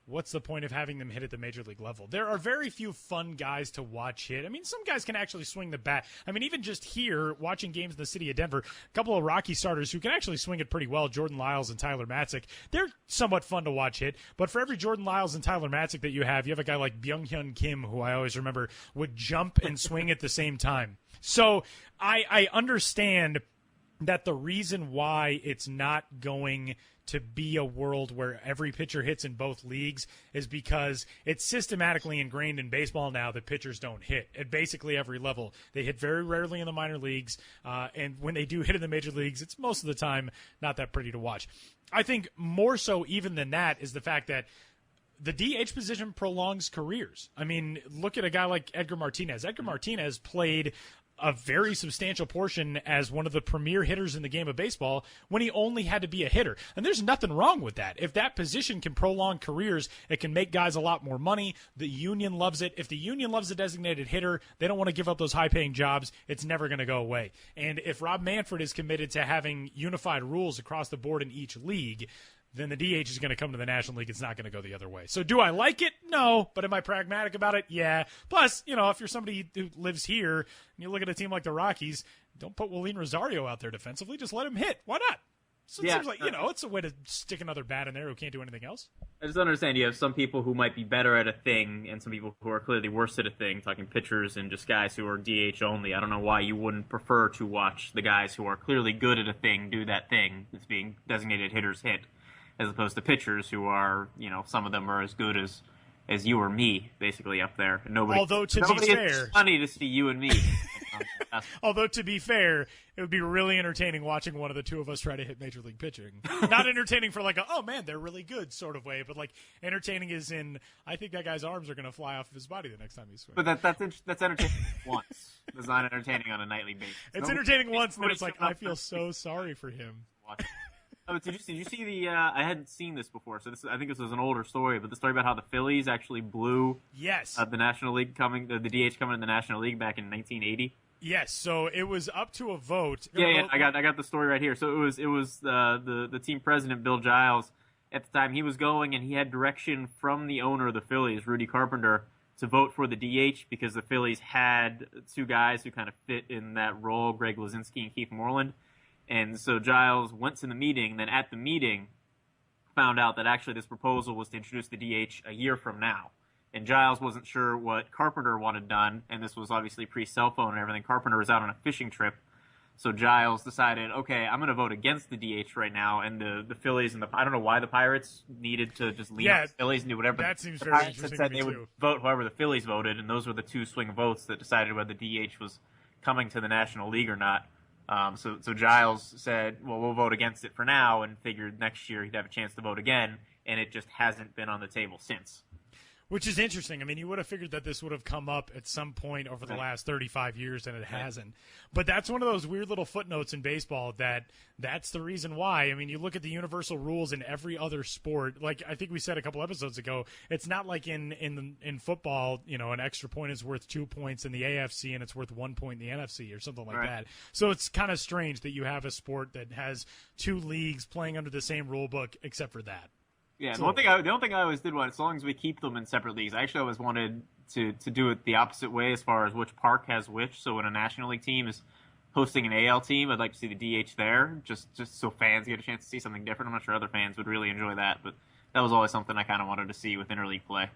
[SPEAKER 2] what's the point of having them hit at the major league level? There are very few fun guys to watch hit. I mean, some guys can actually swing the bat. I mean, even just here, watching games in the city of Denver, a couple of Rocky starters who can actually swing it pretty well, Jordan Lyles and Tyler Matzik, they're somewhat fun to watch hit. But for every Jordan Lyles and Tyler Matzik that you have a guy like Byung-Hyun Kim, who I always remember would jump and swing at the same time. So I understand that the reason why it's not going to be a world where every pitcher hits in both leagues is because it's systematically ingrained in baseball now that pitchers don't hit at basically every level. They hit very rarely in the minor leagues, and when they do hit in the major leagues, it's most of the time not that pretty to watch. I think more so even than that is the fact that the DH position prolongs careers. I mean, look at a guy like Edgar Martinez. Edgar Martinez played a very substantial portion as one of the premier hitters in the game of baseball when he only had to be a hitter. And there's nothing wrong with that. If that position can prolong careers, it can make guys a lot more money. The union loves it. If the union loves a designated hitter, they don't want to give up those high-paying jobs. It's never going to go away. And if Rob Manfred is committed to having unified rules across the board in each league, then the DH is going to come to the National League. It's not going to go the other way. So do I like it? No. But am I pragmatic about it? Yeah. Plus, if you're somebody who lives here and you look at a team like the Rockies, don't put Willeen Rosario out there defensively. Just let him hit. Why not? So it seems like, it's a way to stick another bat in there who can't do anything else.
[SPEAKER 3] I just don't understand. You have some people who might be better at a thing and some people who are clearly worse at a thing, talking pitchers and just guys who are DH only. I don't know why you wouldn't prefer to watch the guys who are clearly good at a thing do that thing that's being designated hitters hit, as opposed to pitchers who are, some of them are as good as you or me, basically, up there. Although, to be fair,
[SPEAKER 2] it's
[SPEAKER 3] funny to see you and me.
[SPEAKER 2] Although, to be fair, it would be really entertaining watching one of the two of us try to hit Major League pitching. Not entertaining for like a, oh, man, they're really good sort of way, but like entertaining is in, I think that guy's arms are going to fly off of his body the next time he swings.
[SPEAKER 3] But that's entertaining once. It's not entertaining on a nightly basis.
[SPEAKER 2] It's entertaining once, and then it's like, I feel so sorry for him.
[SPEAKER 3] Oh, did you see the? I hadn't seen this before, so I think this was an older story. But the story about how the Phillies actually blew the National League the DH coming in the National League back in 1980.
[SPEAKER 2] Yes, so it was up to a vote.
[SPEAKER 3] Yeah, I got the story right here. So it was the team president Bill Giles at the time. He was going and he had direction from the owner of the Phillies, Rudy Carpenter, to vote for the DH because the Phillies had two guys who kind of fit in that role, Greg Lazinski and Keith Moreland. And so Giles went to the meeting, then at the meeting found out that actually this proposal was to introduce the DH a year from now. And Giles wasn't sure what Carpenter wanted done, and this was obviously pre-cell phone and everything. Carpenter was out on a fishing trip. So Giles decided, okay, I'm going to vote against the DH right now. And the Phillies and I don't know why the Pirates needed to just leave the Phillies and do whatever.
[SPEAKER 2] That seems
[SPEAKER 3] very
[SPEAKER 2] Pirates
[SPEAKER 3] interesting.
[SPEAKER 2] Said
[SPEAKER 3] they would vote however the Phillies voted, and those were the two swing votes that decided whether the DH was coming to the National League or not. So Giles said, well, we'll vote against it for now, and figured next year he'd have a chance to vote again, and it just hasn't been on the table since.
[SPEAKER 2] Which is interesting. I mean, you would have figured that this would have come up at some point over the last 35 years, and it hasn't. But that's one of those weird little footnotes in baseball that's the reason why. I mean, you look at the universal rules in every other sport. Like I think we said a couple episodes ago, it's not like in football, an extra point is worth 2 points in the AFC and it's worth 1 point in the NFC or something like that. So it's kind of strange that you have a sport that has two leagues playing under the same rule book, except for that.
[SPEAKER 3] Yeah, the only thing I always did was, as long as we keep them in separate leagues, I actually always wanted to do it the opposite way as far as which park has which. So when a National League team is hosting an AL team, I'd like to see the DH there, just so fans get a chance to see something different. I'm not sure other fans would really enjoy that, but that was always something I kind of wanted to see with interleague play.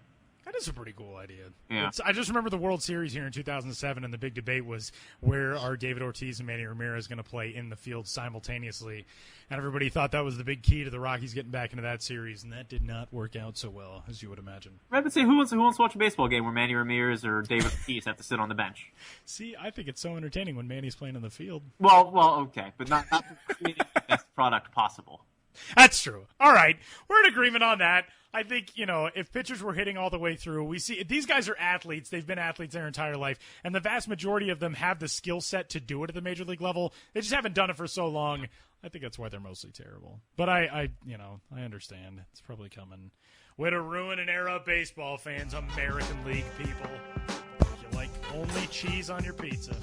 [SPEAKER 2] That is a pretty cool idea.
[SPEAKER 3] Yeah.
[SPEAKER 2] I just remember the World Series here in 2007, and the big debate was where are David Ortiz and Manny Ramirez going to play in the field simultaneously. And everybody thought that was the big key to the Rockies getting back into that series, and that did not work out so well, as you would imagine.
[SPEAKER 3] I would say, who wants to watch a baseball game where Manny Ramirez or David Ortiz have to sit on the bench?
[SPEAKER 2] See, I think it's so entertaining when Manny's playing in the field.
[SPEAKER 3] Well, okay, but not creating the best product possible.
[SPEAKER 2] That's true. All right. We're in agreement on that. I think, if pitchers were hitting all the way through, we see these guys are athletes. They've been athletes their entire life, and the vast majority of them have the skill set to do it at the major league level. They just haven't done it for so long. I think that's why they're mostly terrible. But I understand. It's probably coming. Way to ruin an era of baseball fans, American League people. You like only cheese on your pizza.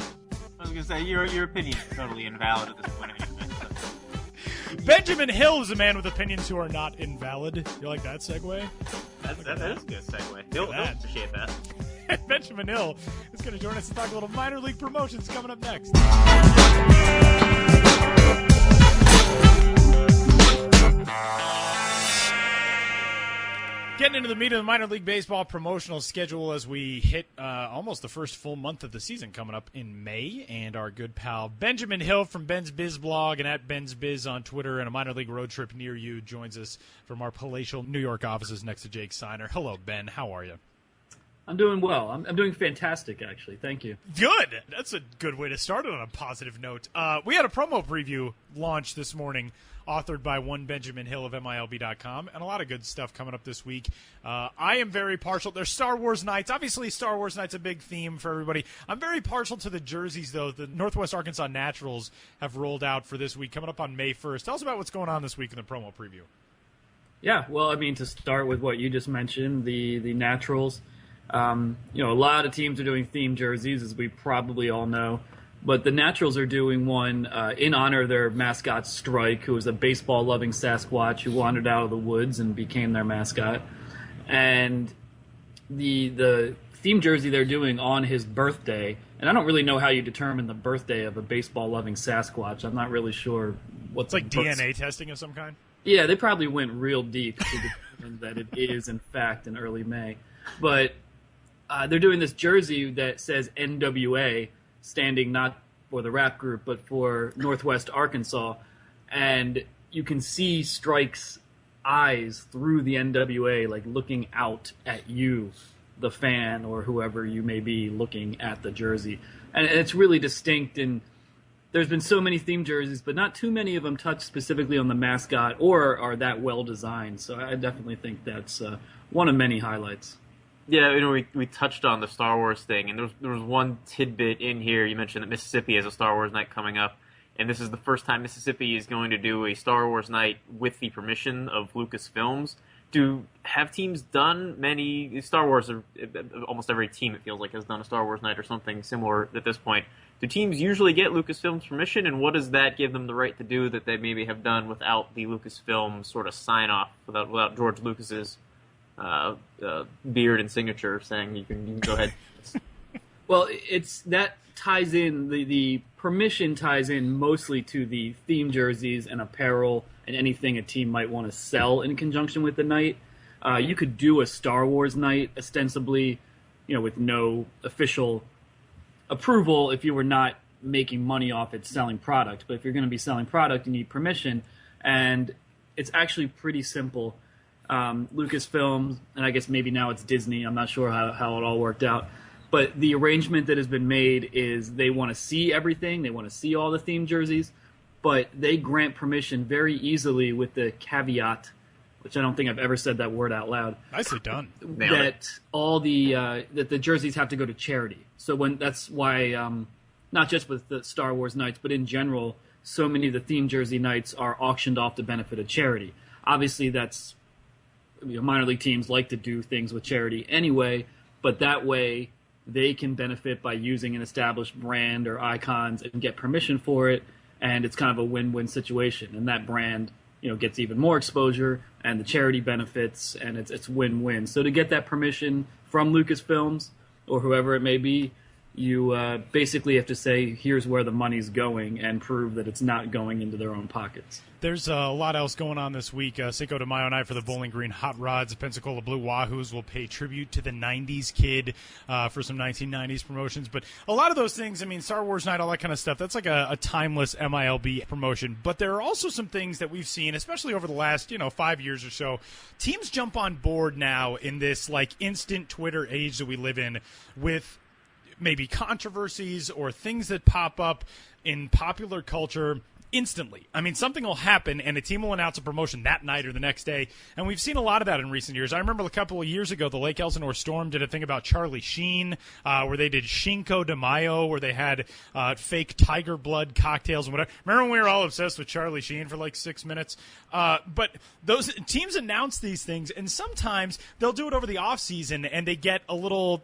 [SPEAKER 3] I was going to say, your opinion is totally invalid at this point.
[SPEAKER 2] Benjamin Hill is a man with opinions who are not invalid. You like that segue?
[SPEAKER 3] That is a good segue. He'll appreciate that.
[SPEAKER 2] Benjamin Hill is going to join us to talk a little minor league promotions coming up next. Getting into the meat of the minor league baseball promotional schedule as we hit almost the first full month of the season coming up in May. And our good pal Benjamin Hill from Ben's Biz blog and at Ben's Biz on Twitter and a minor league road trip near you joins us from our palatial New York offices next to Jake Steiner. Hello, Ben. How are you?
[SPEAKER 5] I'm doing well. I'm doing fantastic, actually. Thank you.
[SPEAKER 2] Good. That's a good way to start it on a positive note. We had a promo preview launch this morning, authored by one Benjamin Hill of MILB.com, and a lot of good stuff coming up this week. I am very partial. There's Star Wars Nights. Obviously, Star Wars Nights a big theme for everybody. I'm very partial to the jerseys, though. The Northwest Arkansas Naturals have rolled out for this week, coming up on May 1st. Tell us about what's going on this week in the promo preview.
[SPEAKER 5] Yeah, well, I mean, to start with what you just mentioned, the Naturals, a lot of teams are doing themed jerseys, as we probably all know. But the Naturals are doing one in honor of their mascot, Strike, who was a baseball-loving Sasquatch who wandered out of the woods and became their mascot. And the theme jersey they're doing on his birthday, and I don't really know how you determine the birthday of a baseball-loving Sasquatch. I'm not really sure what's
[SPEAKER 2] like DNA testing of some kind?
[SPEAKER 5] Yeah, they probably went real deep to determine that it is, in fact, in early May. But they're doing this jersey that says NWA, standing not for the rap group, but for Northwest Arkansas. And you can see Strike's eyes through the NWA, like looking out at you, the fan, or whoever you may be looking at the jersey. And it's really distinct, and there's been so many theme jerseys, but not too many of them touch specifically on the mascot or are that well designed. So I definitely think that's one of many highlights.
[SPEAKER 3] Yeah, we touched on the Star Wars thing, and there was one tidbit in here. You mentioned that Mississippi has a Star Wars night coming up, and this is the first time Mississippi is going to do a Star Wars night with the permission of Lucasfilms. Have teams done many Star Wars? Almost every team, it feels like, has done a Star Wars night or something similar at this point. Do teams usually get Lucasfilms permission, and what does that give them the right to do that they maybe have done without the Lucasfilm sort of sign-off, without George Lucas's beard and signature saying you can go ahead?
[SPEAKER 5] Well, that ties in, the permission ties in mostly to the theme jerseys and apparel and anything a team might want to sell in conjunction with the night. You could do a Star Wars night ostensibly, with no official approval if you were not making money off it selling product. But if you're going to be selling product, you need permission, and it's actually pretty simple. Lucasfilm, and I guess maybe now it's Disney, I'm not sure how it all worked out, but the arrangement that has been made is they want to see everything, they want to see all the theme jerseys, but they grant permission very easily with the caveat, which I don't think I've ever said that word out loud.
[SPEAKER 2] Nicely done.
[SPEAKER 5] That all that the jerseys have to go to charity. So that's why, not just with the Star Wars nights, but in general, so many of the theme jersey nights are auctioned off to benefit a charity. Obviously, that's minor league teams like to do things with charity anyway, but that way they can benefit by using an established brand or icons and get permission for it, and it's kind of a win-win situation. And that brand, gets even more exposure, and the charity benefits, and it's win-win. So to get that permission from Lucasfilms or whoever it may be, you basically have to say, here's where the money's going, and prove that it's not going into their own pockets.
[SPEAKER 2] There's a lot else going on this week. Cinco de Mayo night for the Bowling Green Hot Rods. Pensacola Blue Wahoos will pay tribute to the 90s kid for some 1990s promotions. But a lot of those things, Star Wars night, all that kind of stuff, that's like a timeless MILB promotion. But there are also some things that we've seen, especially over the last 5 years or so. Teams jump on board now in this instant Twitter age that we live in with maybe controversies or things that pop up in popular culture instantly. Something will happen, and a team will announce a promotion that night or the next day, and we've seen a lot of that in recent years. I remember a couple of years ago, the Lake Elsinore Storm did a thing about Charlie Sheen, where they did Cinco de Mayo, where they had fake tiger blood cocktails and whatever. Remember when we were all obsessed with Charlie Sheen for 6 minutes? But those teams announce these things, and sometimes they'll do it over the off season, and they get a little,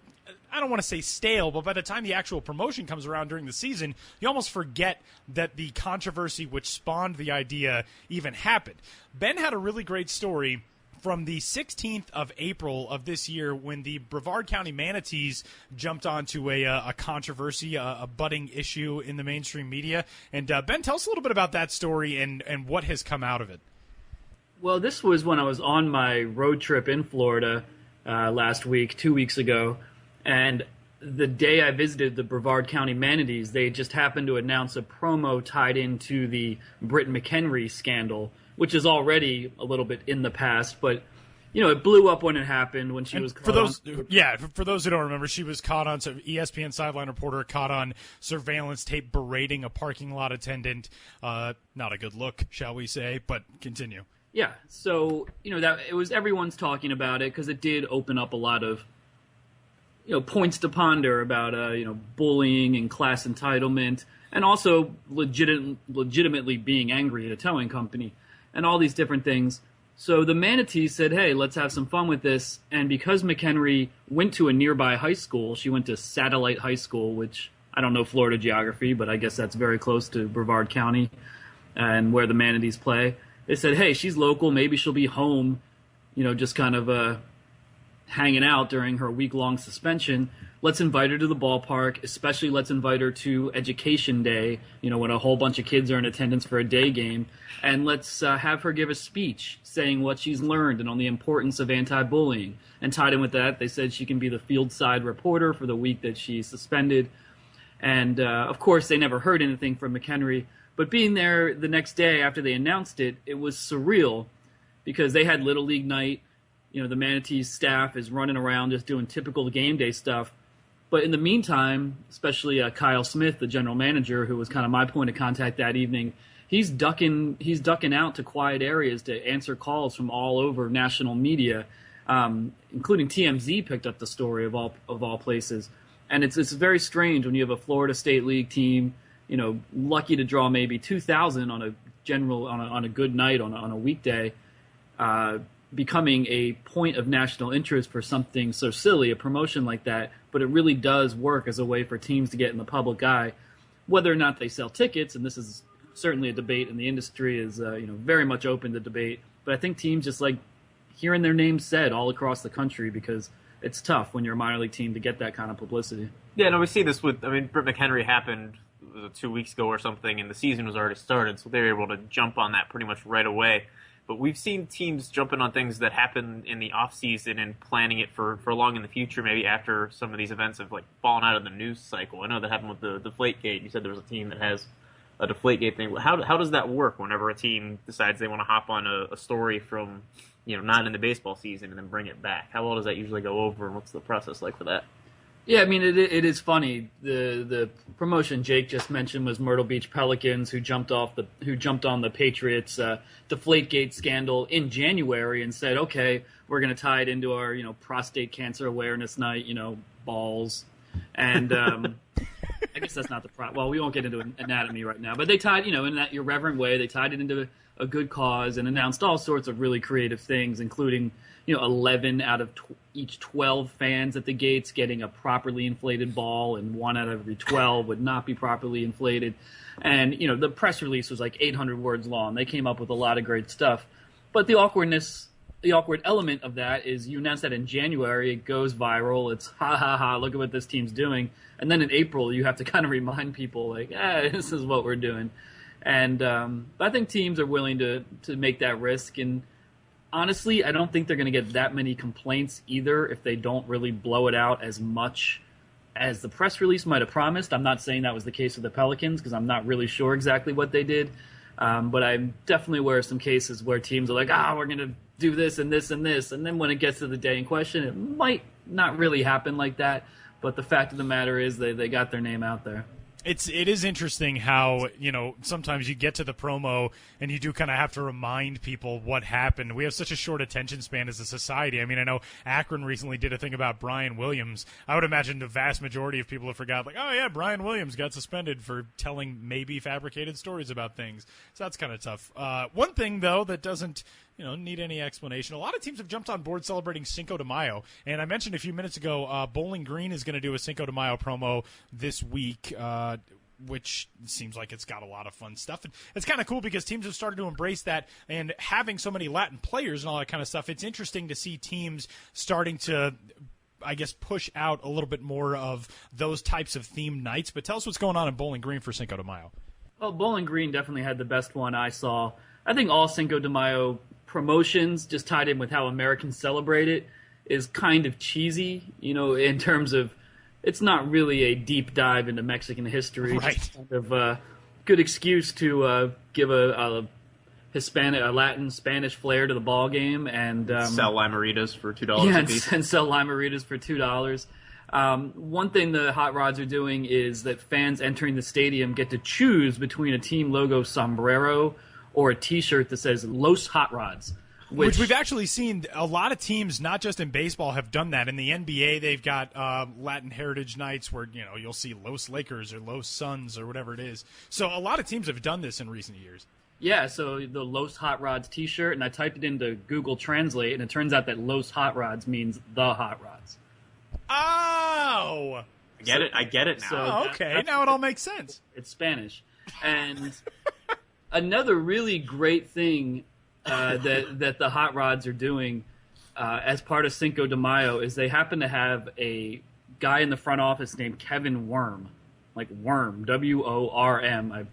[SPEAKER 2] I don't want to say stale, but by the time the actual promotion comes around during the season, you almost forget that the controversy which spawned the idea even happened. Ben had a really great story from the 16th of April of this year when the Brevard County Manatees jumped onto a controversy, a budding issue in the mainstream media. And Ben, tell us a little bit about that story and what has come out of it.
[SPEAKER 5] Well, this was when I was on my road trip in Florida last week, 2 weeks ago. And the day I visited the Brevard County Manatees, they just happened to announce a promo tied into the Britt McHenry scandal, which is already a little bit in the past, but it blew up when it happened, when she was caught
[SPEAKER 2] for those who don't remember, she was caught on, ESPN sideline reporter caught on surveillance tape berating a parking lot attendant. Not a good look, shall we say, but continue.
[SPEAKER 5] Yeah, so that it was, everyone's talking about it because it did open up a lot of points to ponder about bullying and class entitlement, and also legitimately being angry at a towing company, and all these different things. So the Manatees said, hey, let's have some fun with this. And because McHenry went to a nearby high school, she went to Satellite High School, which I don't know Florida geography, but I guess that's very close to Brevard County and where the Manatees play. They said, hey, she's local, maybe she'll be home, just kind of hanging out during her week-long suspension. Let's invite her to the ballpark, especially let's invite her to Education Day, when a whole bunch of kids are in attendance for a day game, and let's have her give a speech saying what she's learned and on the importance of anti-bullying. And tied in with that, they said she can be the field side reporter for the week that she's suspended. And, of course, they never heard anything from McHenry, but being there the next day after they announced it, it was surreal because they had Little League night. The Manatees staff is running around just doing typical game day stuff. But in the meantime, especially Kyle Smith, the general manager, who was kind of my point of contact that evening, he's ducking out to quiet areas to answer calls from all over national media, including TMZ picked up the story of all places. And it's very strange when you have a Florida State League team, lucky to draw maybe 2,000 on a good night on a weekday, becoming a point of national interest for something so silly, a promotion like that. But it really does work as a way for teams to get in the public eye, whether or not they sell tickets. And this is certainly a debate in the industry, is very much open to debate. But I think teams just like hearing their names said all across the country, because it's tough when you're a minor league team to get that kind of publicity.
[SPEAKER 3] Yeah, no, we see this with, Britt McHenry happened 2 weeks ago or something, and the season was already started, so they were able to jump on that pretty much right away. But we've seen teams jumping on things that happen in the off season and planning it for long in the future, maybe after some of these events have fallen out of the news cycle. I know that happened with the Deflategate. You said there was a team that has a Deflategate thing. How does that work whenever a team decides they want to hop on a story from not in the baseball season and then bring it back? How well does that usually go over, and what's the process like for that?
[SPEAKER 5] Yeah, it is funny. The promotion Jake just mentioned was Myrtle Beach Pelicans, who jumped on the Patriots Deflategate scandal in January and said, okay, we're going to tie it into our prostate cancer awareness night, balls, and I guess that's not well, we won't get into anatomy right now, but they tied in that irreverent way, they tied it into a good cause and announced all sorts of really creative things, including 11 out of each 12 fans at the gates getting a properly inflated ball, and 1 out of every 12 would not be properly inflated. And, the press release was like 800 words long. They came up with a lot of great stuff. But the awkward element of that is you announce that in January, it goes viral. It's ha ha ha, look at what this team's doing. And then in April, you have to kind of remind people this is what we're doing. And I think teams are willing to make that risk. And honestly, I don't think they're going to get that many complaints either if they don't really blow it out as much as the press release might have promised. I'm not saying that was the case with the Pelicans, because I'm not really sure exactly what they did. But I'm definitely aware of some cases where teams are like, we're going to do this and this and this. And then when it gets to the day in question, it might not really happen like that. But the fact of the matter is they got their name out there.
[SPEAKER 2] It is interesting how, sometimes you get to the promo and you do kind of have to remind people what happened. We have such a short attention span as a society. I know Akron recently did a thing about Brian Williams. I would imagine the vast majority of people have forgot, oh yeah, Brian Williams got suspended for telling maybe fabricated stories about things. So that's kind of tough. One thing, though, that doesn't need any explanation. A lot of teams have jumped on board celebrating Cinco de Mayo. And I mentioned a few minutes ago, Bowling Green is going to do a Cinco de Mayo promo this week, which seems like it's got a lot of fun stuff. And it's kind of cool because teams have started to embrace that, and having so many Latin players and all that kind of stuff, it's interesting to see teams starting to, I guess, push out a little bit more of those types of themed nights. But tell us what's going on in Bowling Green for Cinco de Mayo.
[SPEAKER 5] Well, Bowling Green definitely had the best one I saw. I think all Cinco de Mayo promotions, just tied in with how Americans celebrate it, is kind of cheesy, in terms of it's not really a deep dive into Mexican history.
[SPEAKER 2] Right.
[SPEAKER 5] It's kind of a good excuse to give a Hispanic, a Latin, Spanish flair to the ball game, and
[SPEAKER 3] sell limeritas for $2 a piece.
[SPEAKER 5] And sell limeritas for $2. One thing the Hot Rods are doing is that fans entering the stadium get to choose between a team logo sombrero or a T-shirt that says Los Hot Rods.
[SPEAKER 2] Which we've actually seen a lot of teams, not just in baseball, have done that. In the NBA, they've got Latin Heritage Nights where you'll see Los Lakers or Los Suns or whatever it is. So a lot of teams have done this in recent years.
[SPEAKER 5] Yeah, so the Los Hot Rods T-shirt, and I typed it into Google Translate, and it turns out that Los Hot Rods means the Hot Rods.
[SPEAKER 2] Oh!
[SPEAKER 3] I get it now.
[SPEAKER 2] So okay, now it all makes sense.
[SPEAKER 5] It's Spanish. And another really great thing that the Hot Rods are doing as part of Cinco de Mayo is they happen to have a guy in the front office named Kevin Worm, like Worm, W-O-R-M. I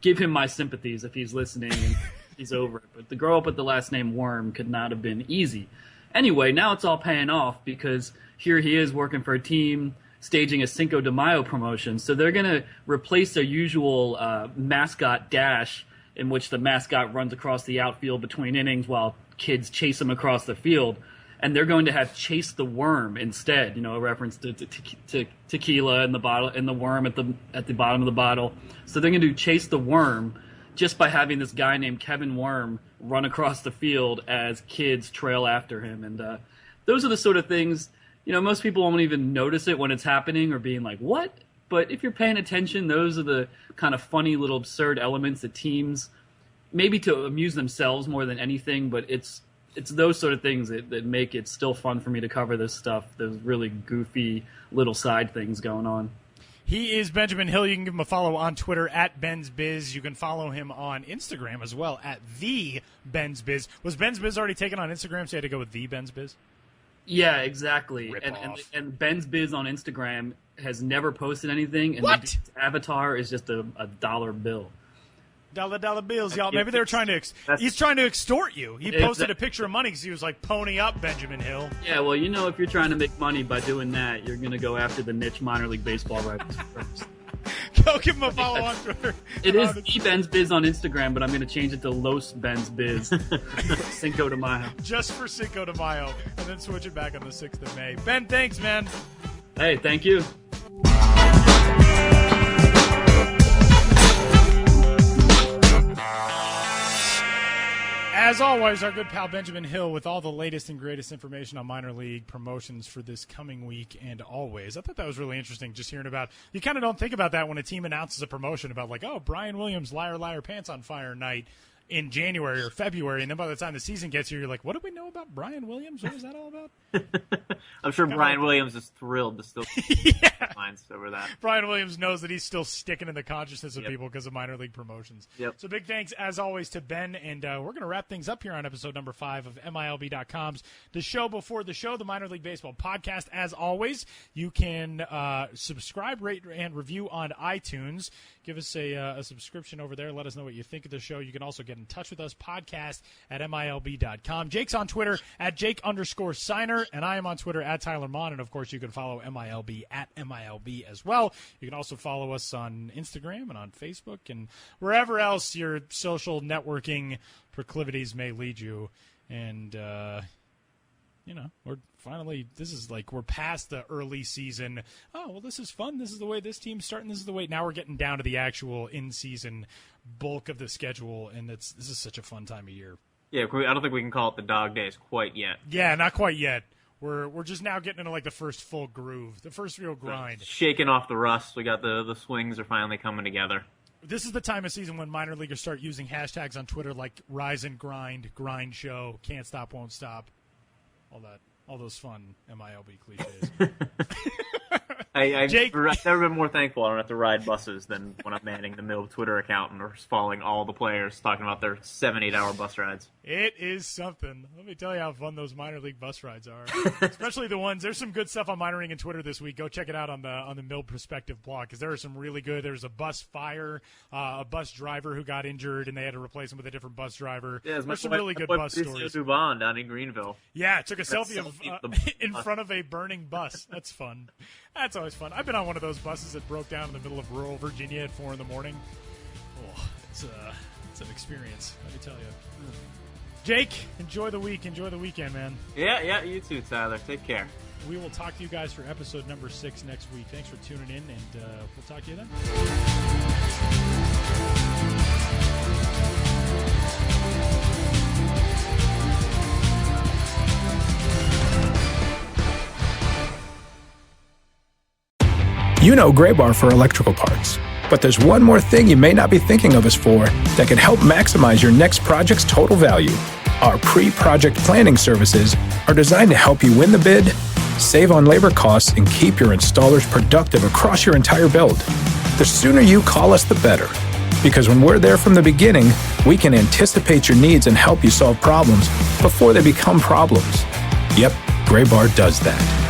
[SPEAKER 5] give him my sympathies if he's listening and he's over it. But to grow up with the last name Worm could not have been easy. Anyway, now it's all paying off because here he is working for a team staging a Cinco de Mayo promotion. So they're going to replace their usual mascot dash in which the mascot runs across the outfield between innings while kids chase him across the field. and they're going to have Chase the Worm instead. A reference to tequila and the bottle and the worm at the bottom of the bottle. So they're going to do Chase the Worm just by having this guy named Kevin Worm run across the field as kids trail after him. And those are the sort of things, most people won't even notice it when it's happening or being like, what? But if you're paying attention, those are the kind of funny little absurd elements that teams, maybe to amuse themselves more than anything, but it's those sort of things that make it still fun for me to cover this stuff, those really goofy little side things going on.
[SPEAKER 2] He is Benjamin Hill. You can give him a follow on Twitter at Ben's Biz. You can follow him on Instagram as well at the Ben's Biz. Was Ben's Biz already taken on Instagram, so you had to go with the Ben's Biz?
[SPEAKER 5] Yeah, exactly.
[SPEAKER 2] Rip off.
[SPEAKER 5] And Ben's Biz on Instagram has never posted anything, and
[SPEAKER 2] What?
[SPEAKER 5] his avatar is just a dollar bill.
[SPEAKER 2] Dollar bills, y'all. Maybe they're trying to. He's trying to extort you. He posted a picture of money because he was like, "Pony up, Benjamin Hill."
[SPEAKER 5] Yeah, well, if you're trying to make money by doing that, you're going to go after the niche minor league baseball rights first.
[SPEAKER 2] Go give him a follow on Twitter.
[SPEAKER 5] It is the Ben's Biz on Instagram, but I'm going to change it to Los Ben's Biz. Cinco de Mayo.
[SPEAKER 2] Just for Cinco de Mayo, and then switch it back on the 6th of May. Ben, thanks, man.
[SPEAKER 5] Hey, thank you.
[SPEAKER 2] As always, our good pal Benjamin Hill with all the latest and greatest information on minor league promotions for this coming week and always. I thought that was really interesting just hearing about – you kind of don't think about that when a team announces a promotion about like, oh, Brian Williams, Liar, Liar, Pants on Fire night in January or February. And then by the time the season gets here, you're like, what do we know about Brian Williams? What is that all about?
[SPEAKER 3] I'm sure Brian Williams is thrilled to still lines over that.
[SPEAKER 2] Brian Williams knows that he's still sticking in the consciousness of people because of minor league promotions.
[SPEAKER 3] Yep.
[SPEAKER 2] So big thanks, as always, to Ben. And we're going to wrap things up here on episode number 5 of MILB.com's The Show Before the Show, the Minor League Baseball podcast. As always, you can subscribe, rate, and review on iTunes. Give us a subscription over there. Let us know what you think of the show. You can also get in touch with us, podcast at MILB.com. Jake's on Twitter at Jake_Signer, and I am on Twitter at Tyler Mon. And, of course, you can follow MILB at MILB as well. You can also follow us on Instagram and on Facebook and wherever else your social networking proclivities may lead you. And, we're finally, we're past the early season. Oh, well, this is fun. This is the way this team's starting. This is the way. Now we're getting down to the actual in-season bulk of the schedule, and this is such a fun time of year.
[SPEAKER 3] Yeah, I don't think we can call it the dog days quite yet.
[SPEAKER 2] Yeah, not quite yet. We're just now getting into like the first full groove, the first real grind.
[SPEAKER 3] Shaking off the rust. We got the swings are finally coming together.
[SPEAKER 2] This is the time of season when minor leaguers start using hashtags on Twitter like Rise and Grind, Grind Show, Can't Stop, Won't Stop, all those fun MILB cliches.
[SPEAKER 3] I've never been more thankful I don't have to ride buses than when I'm manning the Mill Twitter account and we're following all the players talking about their 7-8 hour bus rides.
[SPEAKER 2] It is something. Let me tell you how fun those minor league bus rides are. Especially the ones. There's some good stuff on Minor League and Twitter this week. Go check it out on the Mill Perspective blog because there are some really good. There's a bus fire, a bus driver who got injured and they had to replace him with a different bus driver.
[SPEAKER 3] Yeah,
[SPEAKER 2] there's some really good bus stories.
[SPEAKER 3] Dubon down in Greenville.
[SPEAKER 2] Yeah, took a selfie in front of a burning bus. That's fun. That's always fun. I've been on one of those buses that broke down in the middle of rural Virginia at 4 a.m. Oh, it's an experience, let me tell you. Jake, enjoy the week. Enjoy the weekend, man.
[SPEAKER 3] Yeah, you too, Tyler. Take care.
[SPEAKER 2] We will talk to you guys for episode number 6 next week. Thanks for tuning in, and we'll talk to you then.
[SPEAKER 6] You know Gray Bar for electrical parts, but there's one more thing you may not be thinking of us for that can help maximize your next project's total value. Our pre-project planning services are designed to help you win the bid, save on labor costs, and keep your installers productive across your entire build. The sooner you call us, the better. Because when we're there from the beginning, we can anticipate your needs and help you solve problems before they become problems. Yep, Gray Bar does that.